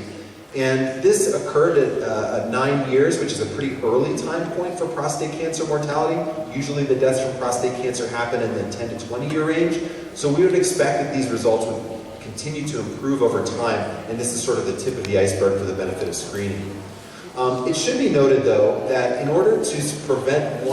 And this occurred at 9 years, which is a pretty early time point for prostate cancer mortality. Usually the deaths from prostate cancer happen in the 10 to 20 year range. So we would expect that these results would continue to improve over time, and this is sort of the tip of the iceberg for the benefit of screening. It should be noted, though, that in order to prevent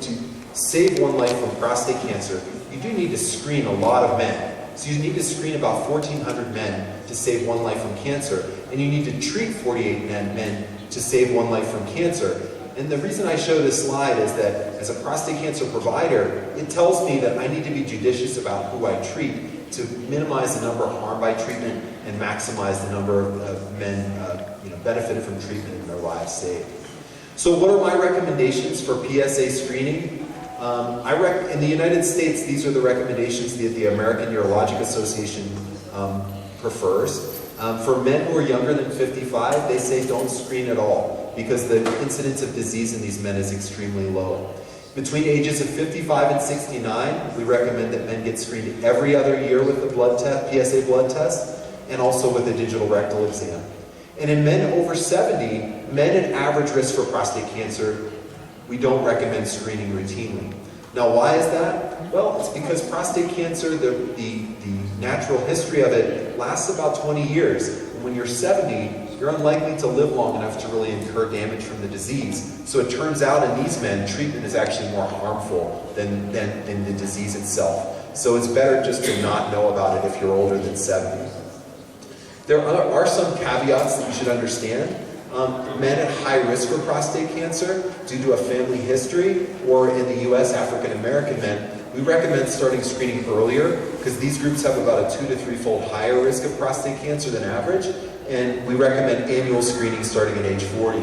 to save one life from prostate cancer, you do need to screen a lot of men. So you need to screen about 1,400 men to save one life from cancer, and you need to treat 48 men to save one life from cancer. And the reason I show this slide is that as a prostate cancer provider, it tells me that I need to be judicious about who I treat to minimize the number of harm by treatment and maximize the number of men benefited from treatment and their lives saved. So what are my recommendations for PSA screening? In the United States, these are the recommendations that the American Urologic Association prefers. For men who are younger than 55, they say don't screen at all because the incidence of disease in these men is extremely low. Between ages of 55 and 69, we recommend that men get screened every other year with the PSA blood test, and also with a digital rectal exam. And in men over 70, men at average risk for prostate cancer, we don't recommend screening routinely. Now, why is that? Well, it's because prostate cancer, the natural history of it lasts about 20 years. And when you're 70, you're unlikely to live long enough to really incur damage from the disease. So it turns out in these men, treatment is actually more harmful than the disease itself. So it's better just to not know about it if you're older than 70. There are some caveats that you should understand. Men at high risk for prostate cancer due to a family history, or in the US, African American men, we recommend starting screening earlier because these groups have about a 2 to 3-fold higher risk of prostate cancer than average, and we recommend annual screening starting at age 40.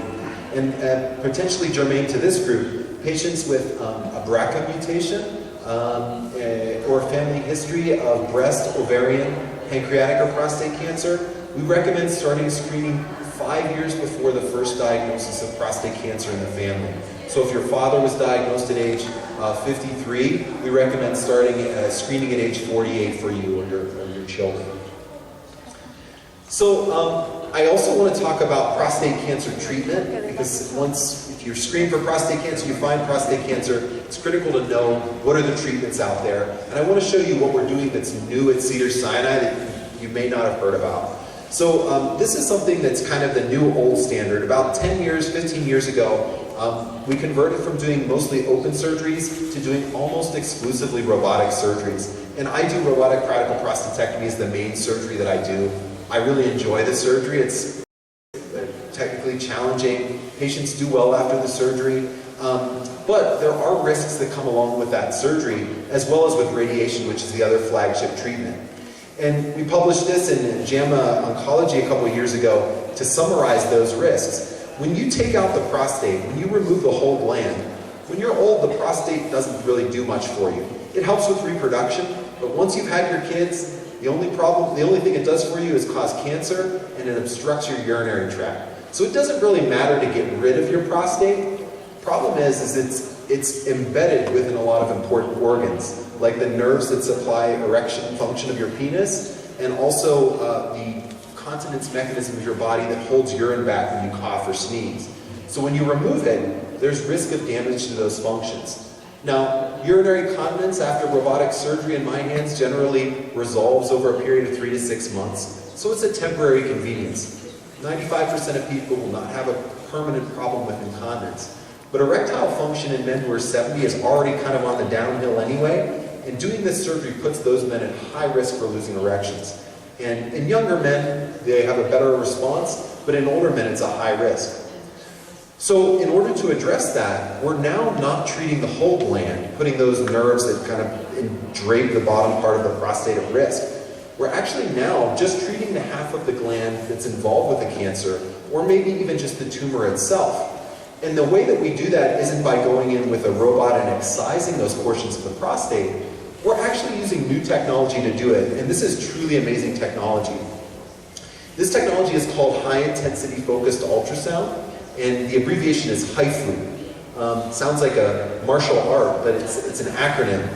And potentially germane to this group, patients with a BRCA mutation or a family history of breast, ovarian, pancreatic, or prostate cancer, we recommend starting screening 5 years before the first diagnosis of prostate cancer in the family. So if your father was diagnosed at age 53, we recommend starting screening at age 48 for you or your children. So I also want to talk about prostate cancer treatment, because if you're screened for prostate cancer, you find prostate cancer, it's critical to know what are the treatments out there. And I want to show you what we're doing that's new at Cedars-Sinai that you may not have heard about. So this is something that's kind of the new old standard. About 10 years, 15 years ago, we converted from doing mostly open surgeries to doing almost exclusively robotic surgeries. And I do robotic radical prostatectomy as the main surgery that I do. I really enjoy the surgery. It's technically challenging. Patients do well after the surgery. But there are risks that come along with that surgery, as well as with radiation, which is the other flagship treatment. And we published this in JAMA Oncology a couple of years ago to summarize those risks. When you take out the prostate, when you remove the whole gland, when you're old, the prostate doesn't really do much for you. It helps with reproduction, but once you've had your kids, the only thing it does for you is cause cancer, and it obstructs your urinary tract. So it doesn't really matter to get rid of your prostate. The problem is it's embedded within a lot of important organs, like the nerves that supply erection function of your penis, and also the continence mechanism of your body that holds urine back when you cough or sneeze. So when you remove it, there's risk of damage to those functions. Now, urinary continence after robotic surgery in my hands generally resolves over a period of 3 to 6 months, so it's a temporary convenience. 95% of people will not have a permanent problem with incontinence. But erectile function in men who are 70 is already kind of on the downhill anyway, and doing this surgery puts those men at high risk for losing erections. And in younger men, they have a better response, but in older men, it's a high risk. So in order to address that, we're now not treating the whole gland, putting those nerves that kind of drape the bottom part of the prostate at risk. We're actually now just treating the half of the gland that's involved with the cancer, or maybe even just the tumor itself. And the way that we do that isn't by going in with a robot and excising those portions of the prostate. We're actually using new technology to do it, and this is truly amazing technology. This technology is called high-intensity focused ultrasound, and the abbreviation is HIFU. Sounds like a martial art, but it's an acronym.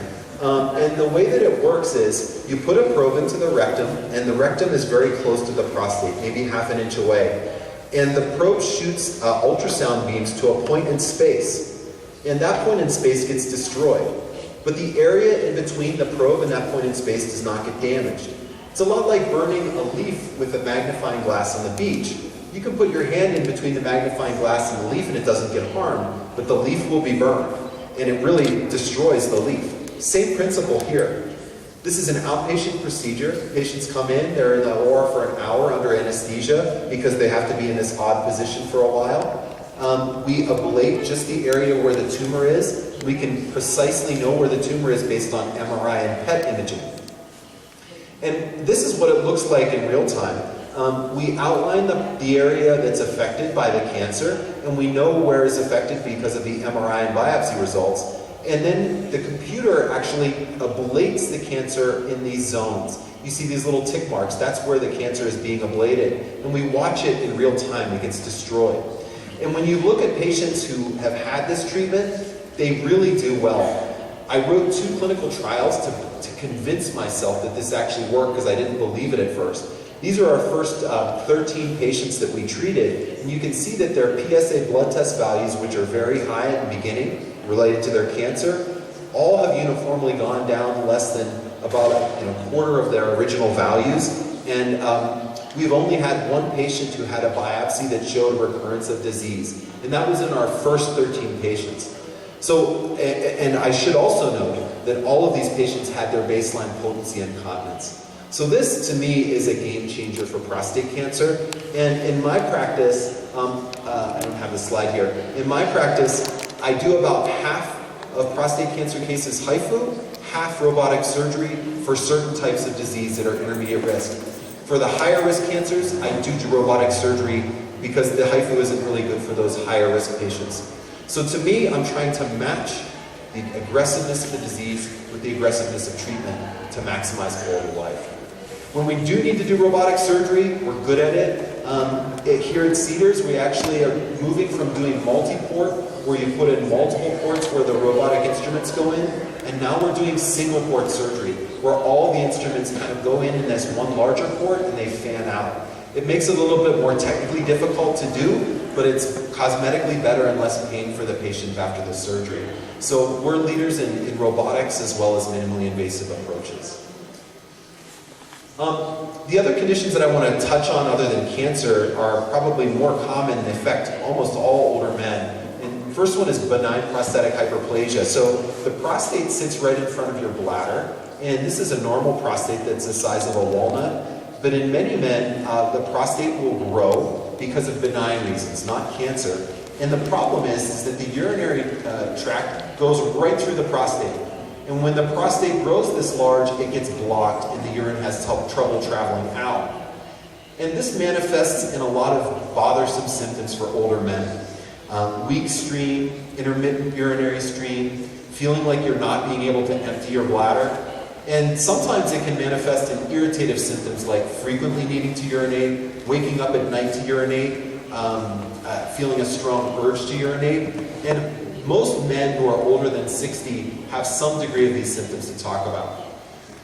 And the way that it works is you put a probe into the rectum, and the rectum is very close to the prostate, maybe half an inch away. And the probe shoots ultrasound beams to a point in space, and that point in space gets destroyed. But the area in between the probe and that point in space does not get damaged. It's a lot like burning a leaf with a magnifying glass on the beach. You can put your hand in between the magnifying glass and the leaf and it doesn't get harmed, but the leaf will be burned, and it really destroys the leaf. Same principle here. This is an outpatient procedure. Patients come in, they're in the OR for an hour under anesthesia because they have to be in this odd position for a while. We ablate just the area where the tumor is. We can precisely know where the tumor is based on MRI and PET imaging. And this is what it looks like in real time. We outline the area that's affected by the cancer, and we know where it's affected because of the MRI and biopsy results. And then the computer actually ablates the cancer in these zones. You see these little tick marks, that's where the cancer is being ablated. And we watch it in real time, it gets destroyed. And when you look at patients who have had this treatment, they really do well. I wrote 2 clinical trials to convince myself that this actually worked because I didn't believe it at first. These are our first 13 patients that we treated, and you can see that their PSA blood test values, which are very high at the beginning, related to their cancer, all have uniformly gone down less than about a quarter of their original values. And we've only had one patient who had a biopsy that showed recurrence of disease, and that was in our first 13 patients. So, and I should also note that all of these patients had their baseline potency incontinence. So this, to me, is a game changer for prostate cancer. And in my practice, I don't have the slide here. In my practice, I do about half of prostate cancer cases HIFU, half robotic surgery for certain types of disease that are intermediate risk. For the higher risk cancers, I do robotic surgery because the HIFU isn't really good for those higher risk patients. So to me, I'm trying to match the aggressiveness of the disease with the aggressiveness of treatment to maximize quality of life. When we do need to do robotic surgery, we're good at it. Here at Cedars, we actually are moving from doing multi-port, where you put in multiple ports where the robotic instruments go in, and now we're doing single-port surgery, where all the instruments kind of go in this one larger port and they fan out. It makes it a little bit more technically difficult to do, but it's cosmetically better and less pain for the patient after the surgery. So we're leaders in robotics as well as minimally invasive approaches. The other conditions that I want to touch on other than cancer are probably more common and affect almost all older men. And the first one is benign prostatic hyperplasia. So the prostate sits right in front of your bladder, and this is a normal prostate that's the size of a walnut. But in many men, the prostate will grow because of benign reasons, not cancer. And the problem is that the urinary tract goes right through the prostate. And when the prostate grows this large, it gets blocked and the urine has trouble traveling out. And this manifests in a lot of bothersome symptoms for older men. Weak stream, intermittent urinary stream, feeling like you're not being able to empty your bladder. And sometimes it can manifest in irritative symptoms like frequently needing to urinate, waking up at night to urinate, feeling a strong urge to urinate. And most men who are older than 60 have some degree of these symptoms to talk about.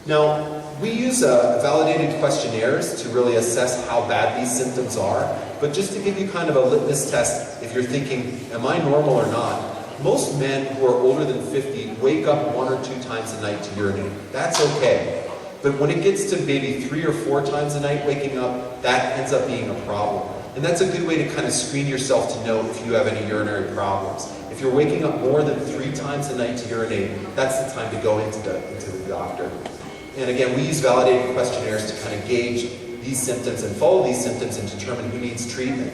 Now, we use validated questionnaires to really assess how bad these symptoms are, but just to give you kind of a litmus test, if you're thinking, am I normal or not? Most men who are older than 50 wake up 1 or 2 times a night to urinate. That's okay. But when it gets to maybe 3 or 4 times a night waking up, that ends up being a problem. And that's a good way to kind of screen yourself to know if you have any urinary problems. If you're waking up more than 3 times a night to urinate, that's the time to go into the doctor. And again, we use validated questionnaires to kind of gauge these symptoms and follow these symptoms and determine who needs treatment.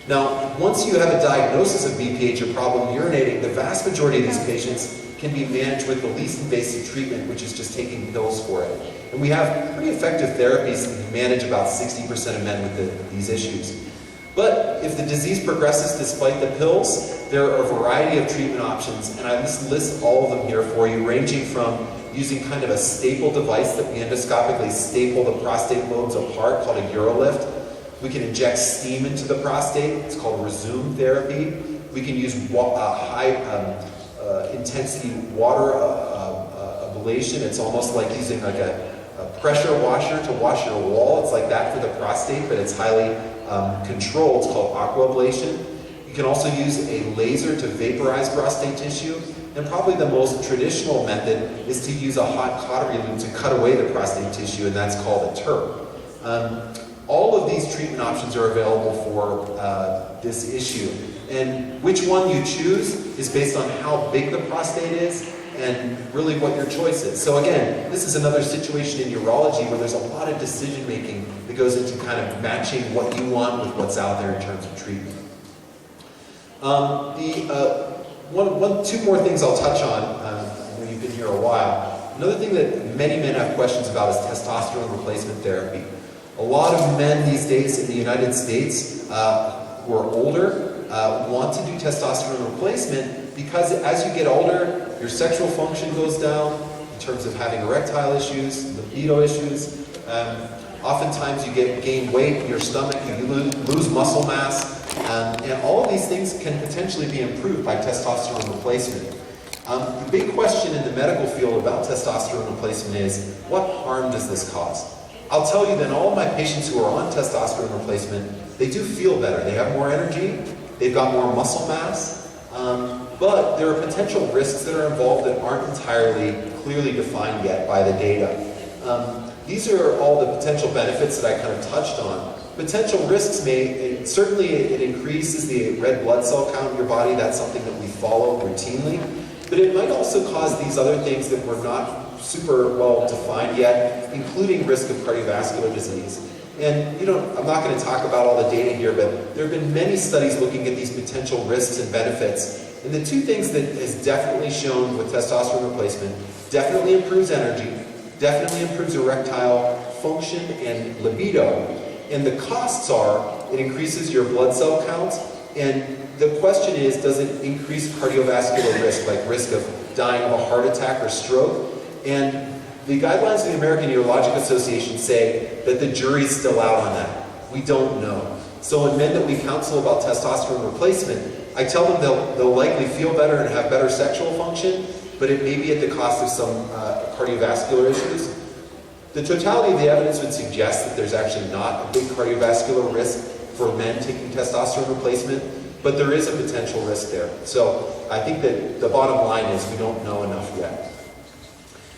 Now, once you have a diagnosis of BPH or problem urinating, the vast majority of these patients can be managed with the least invasive treatment, which is just taking pills for it. And we have pretty effective therapies that can manage about 60% of men with these issues. But if the disease progresses despite the pills, there are a variety of treatment options, and I just list all of them here for you, ranging from using kind of a staple device that we endoscopically staple the prostate lobes apart, called a urolift. We can inject steam into the prostate. It's called resume therapy. We can use high intensity water ablation. It's almost like using like a pressure washer to wash your wall. It's like that for the prostate, but it's highly controlled. It's called aquablation. You can also use a laser to vaporize prostate tissue. And probably the most traditional method is to use a hot cautery loop to cut away the prostate tissue, and that's called a TURP. All of these treatment options are available for this issue. And which one you choose is based on how big the prostate is and really what your choice is. So again, this is another situation in urology where there's a lot of decision making that goes into kind of matching what you want with what's out there in terms of treatment. Two more things I'll touch on. I know you've been here a while. Another thing that many men have questions about is testosterone replacement therapy. A lot of men these days in the United States who are older want to do testosterone replacement because as you get older, your sexual function goes down in terms of having erectile issues, libido issues. Oftentimes you gain weight in your stomach, you lose muscle mass, and all of these things can potentially be improved by testosterone replacement. The big question in the medical field about testosterone replacement is, what harm does this cause? I'll tell you that all of my patients who are on testosterone replacement, they do feel better. They have more energy, they've got more muscle mass, but there are potential risks that are involved that aren't entirely clearly defined yet by the data. These are all the potential benefits that I kind of touched on. Potential risks certainly it increases the red blood cell count in your body. That's something that we follow routinely. But it might also cause these other things that were not super well defined yet, including risk of cardiovascular disease. And I'm not going to talk about all the data here, but there have been many studies looking at these potential risks and benefits. And the two things that is definitely shown with testosterone replacement, definitely improves energy, definitely improves erectile function and libido. And the costs are, it increases your blood cell count, and the question is, does it increase cardiovascular risk, like risk of dying of a heart attack or stroke? And the guidelines of the American Urologic Association say that the jury's still out on that. We don't know. So in men that we counsel about testosterone replacement, I tell them they'll likely feel better and have better sexual function, but it may be at the cost of some cardiovascular issues. The totality of the evidence would suggest that there's actually not a big cardiovascular risk for men taking testosterone replacement, but there is a potential risk there. So I think that the bottom line is we don't know enough yet.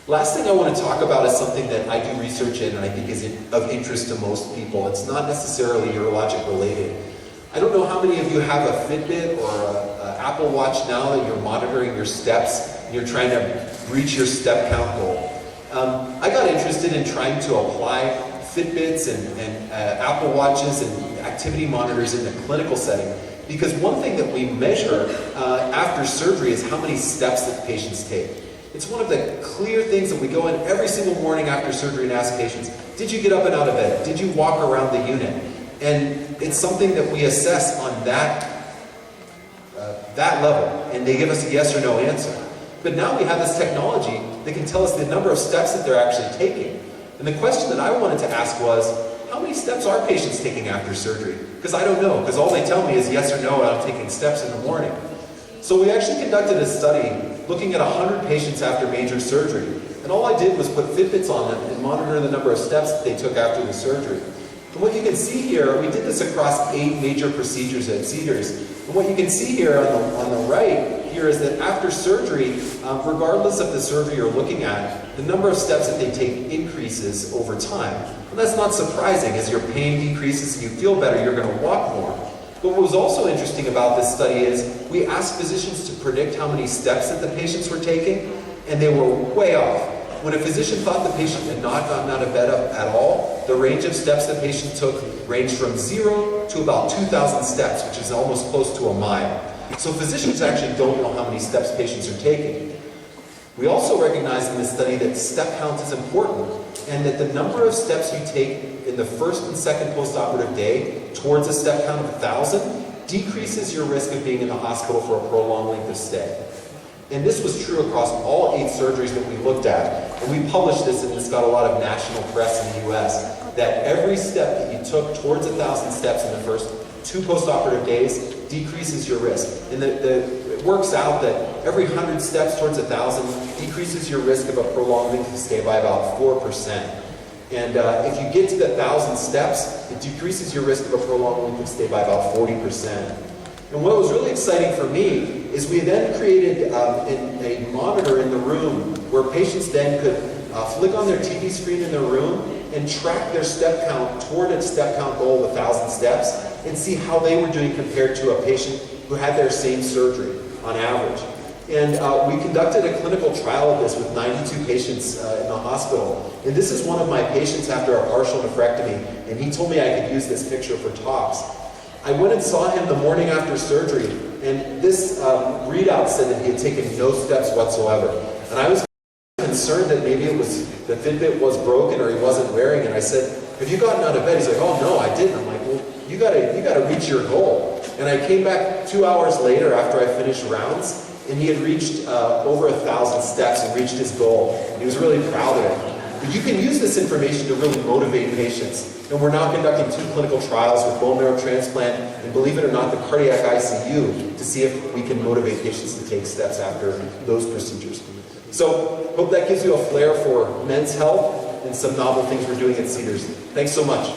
Last thing I want to talk about is something that I do research in and I think is of interest to most people. It's not necessarily urologic related. I don't know how many of you have a Fitbit or an Apple Watch now that you're monitoring your steps and you're trying to reach your step count goal. I got interested in trying to apply Fitbits and Apple Watches and activity monitors in the clinical setting, because one thing that we measure after surgery is how many steps that patients take. It's one of the clear things that we go in every single morning after surgery and ask patients, did you get up and out of bed? Did you walk around the unit? And it's something that we assess on that level, and they give us a yes or no answer. But now we have this technology that can tell us the number of steps that they're actually taking. And the question that I wanted to ask was, how many steps are patients taking after surgery? Because I don't know, because all they tell me is yes or no, and I'm taking steps in the morning. So we actually conducted a study looking at 100 patients after major surgery. And all I did was put Fitbits on them and monitor the number of steps that they took after the surgery. And what you can see here, we did this across 8 major procedures at Cedars. And what you can see here on the right here is that after surgery, regardless of the surgery you're looking at, the number of steps that they take increases over time. And that's not surprising. As your pain decreases and you feel better, you're going to walk more. But what was also interesting about this study is we asked physicians to predict how many steps that the patients were taking, and they were way off. When a physician thought the patient had not gotten out of bed at all, the range of steps the patient took ranged from 0 to about 2,000 steps, which is almost close to a mile. So physicians actually don't know how many steps patients are taking. We also recognized in this study that step count is important, and that the number of steps you take in the first and second postoperative day towards a step count of 1,000 decreases your risk of being in the hospital for a prolonged length of stay. And this was true across all 8 surgeries that we looked at. And we published this, and it's got a lot of national press in the US, that every step that you took towards 1,000 steps in the first 2 postoperative days decreases your risk. And it works out that every 100 steps towards 1,000 decreases your risk of a prolonged length of stay by about 4%. And if you get to the 1,000 steps, it decreases your risk of a prolonged length of stay by about 40%. And what was really exciting for me is we then created a monitor in the room where patients then could flick on their TV screen in their room and track their step count toward a step count goal of 1,000 steps and see how they were doing compared to a patient who had their same surgery on average. And we conducted a clinical trial of this with 92 patients in the hospital. And this is one of my patients after a partial nephrectomy, and he told me I could use this picture for talks. I went and saw him the morning after surgery, and this readout said that he had taken no steps whatsoever. And I was concerned that maybe it was the Fitbit was broken or he wasn't wearing it. I said, "Have you gotten out of bed?" He's like, "Oh no, I didn't." I'm like, "Well, you gotta reach your goal." And I came back 2 hours later after I finished rounds, and he had reached over 1,000 steps and reached his goal. And he was really proud of it. But you can use this information to really motivate patients. And we're now conducting 2 clinical trials with bone marrow transplant, and believe it or not, the cardiac ICU, to see if we can motivate patients to take steps after those procedures. So, hope that gives you a flair for men's health and some novel things we're doing at Cedars. Thanks so much.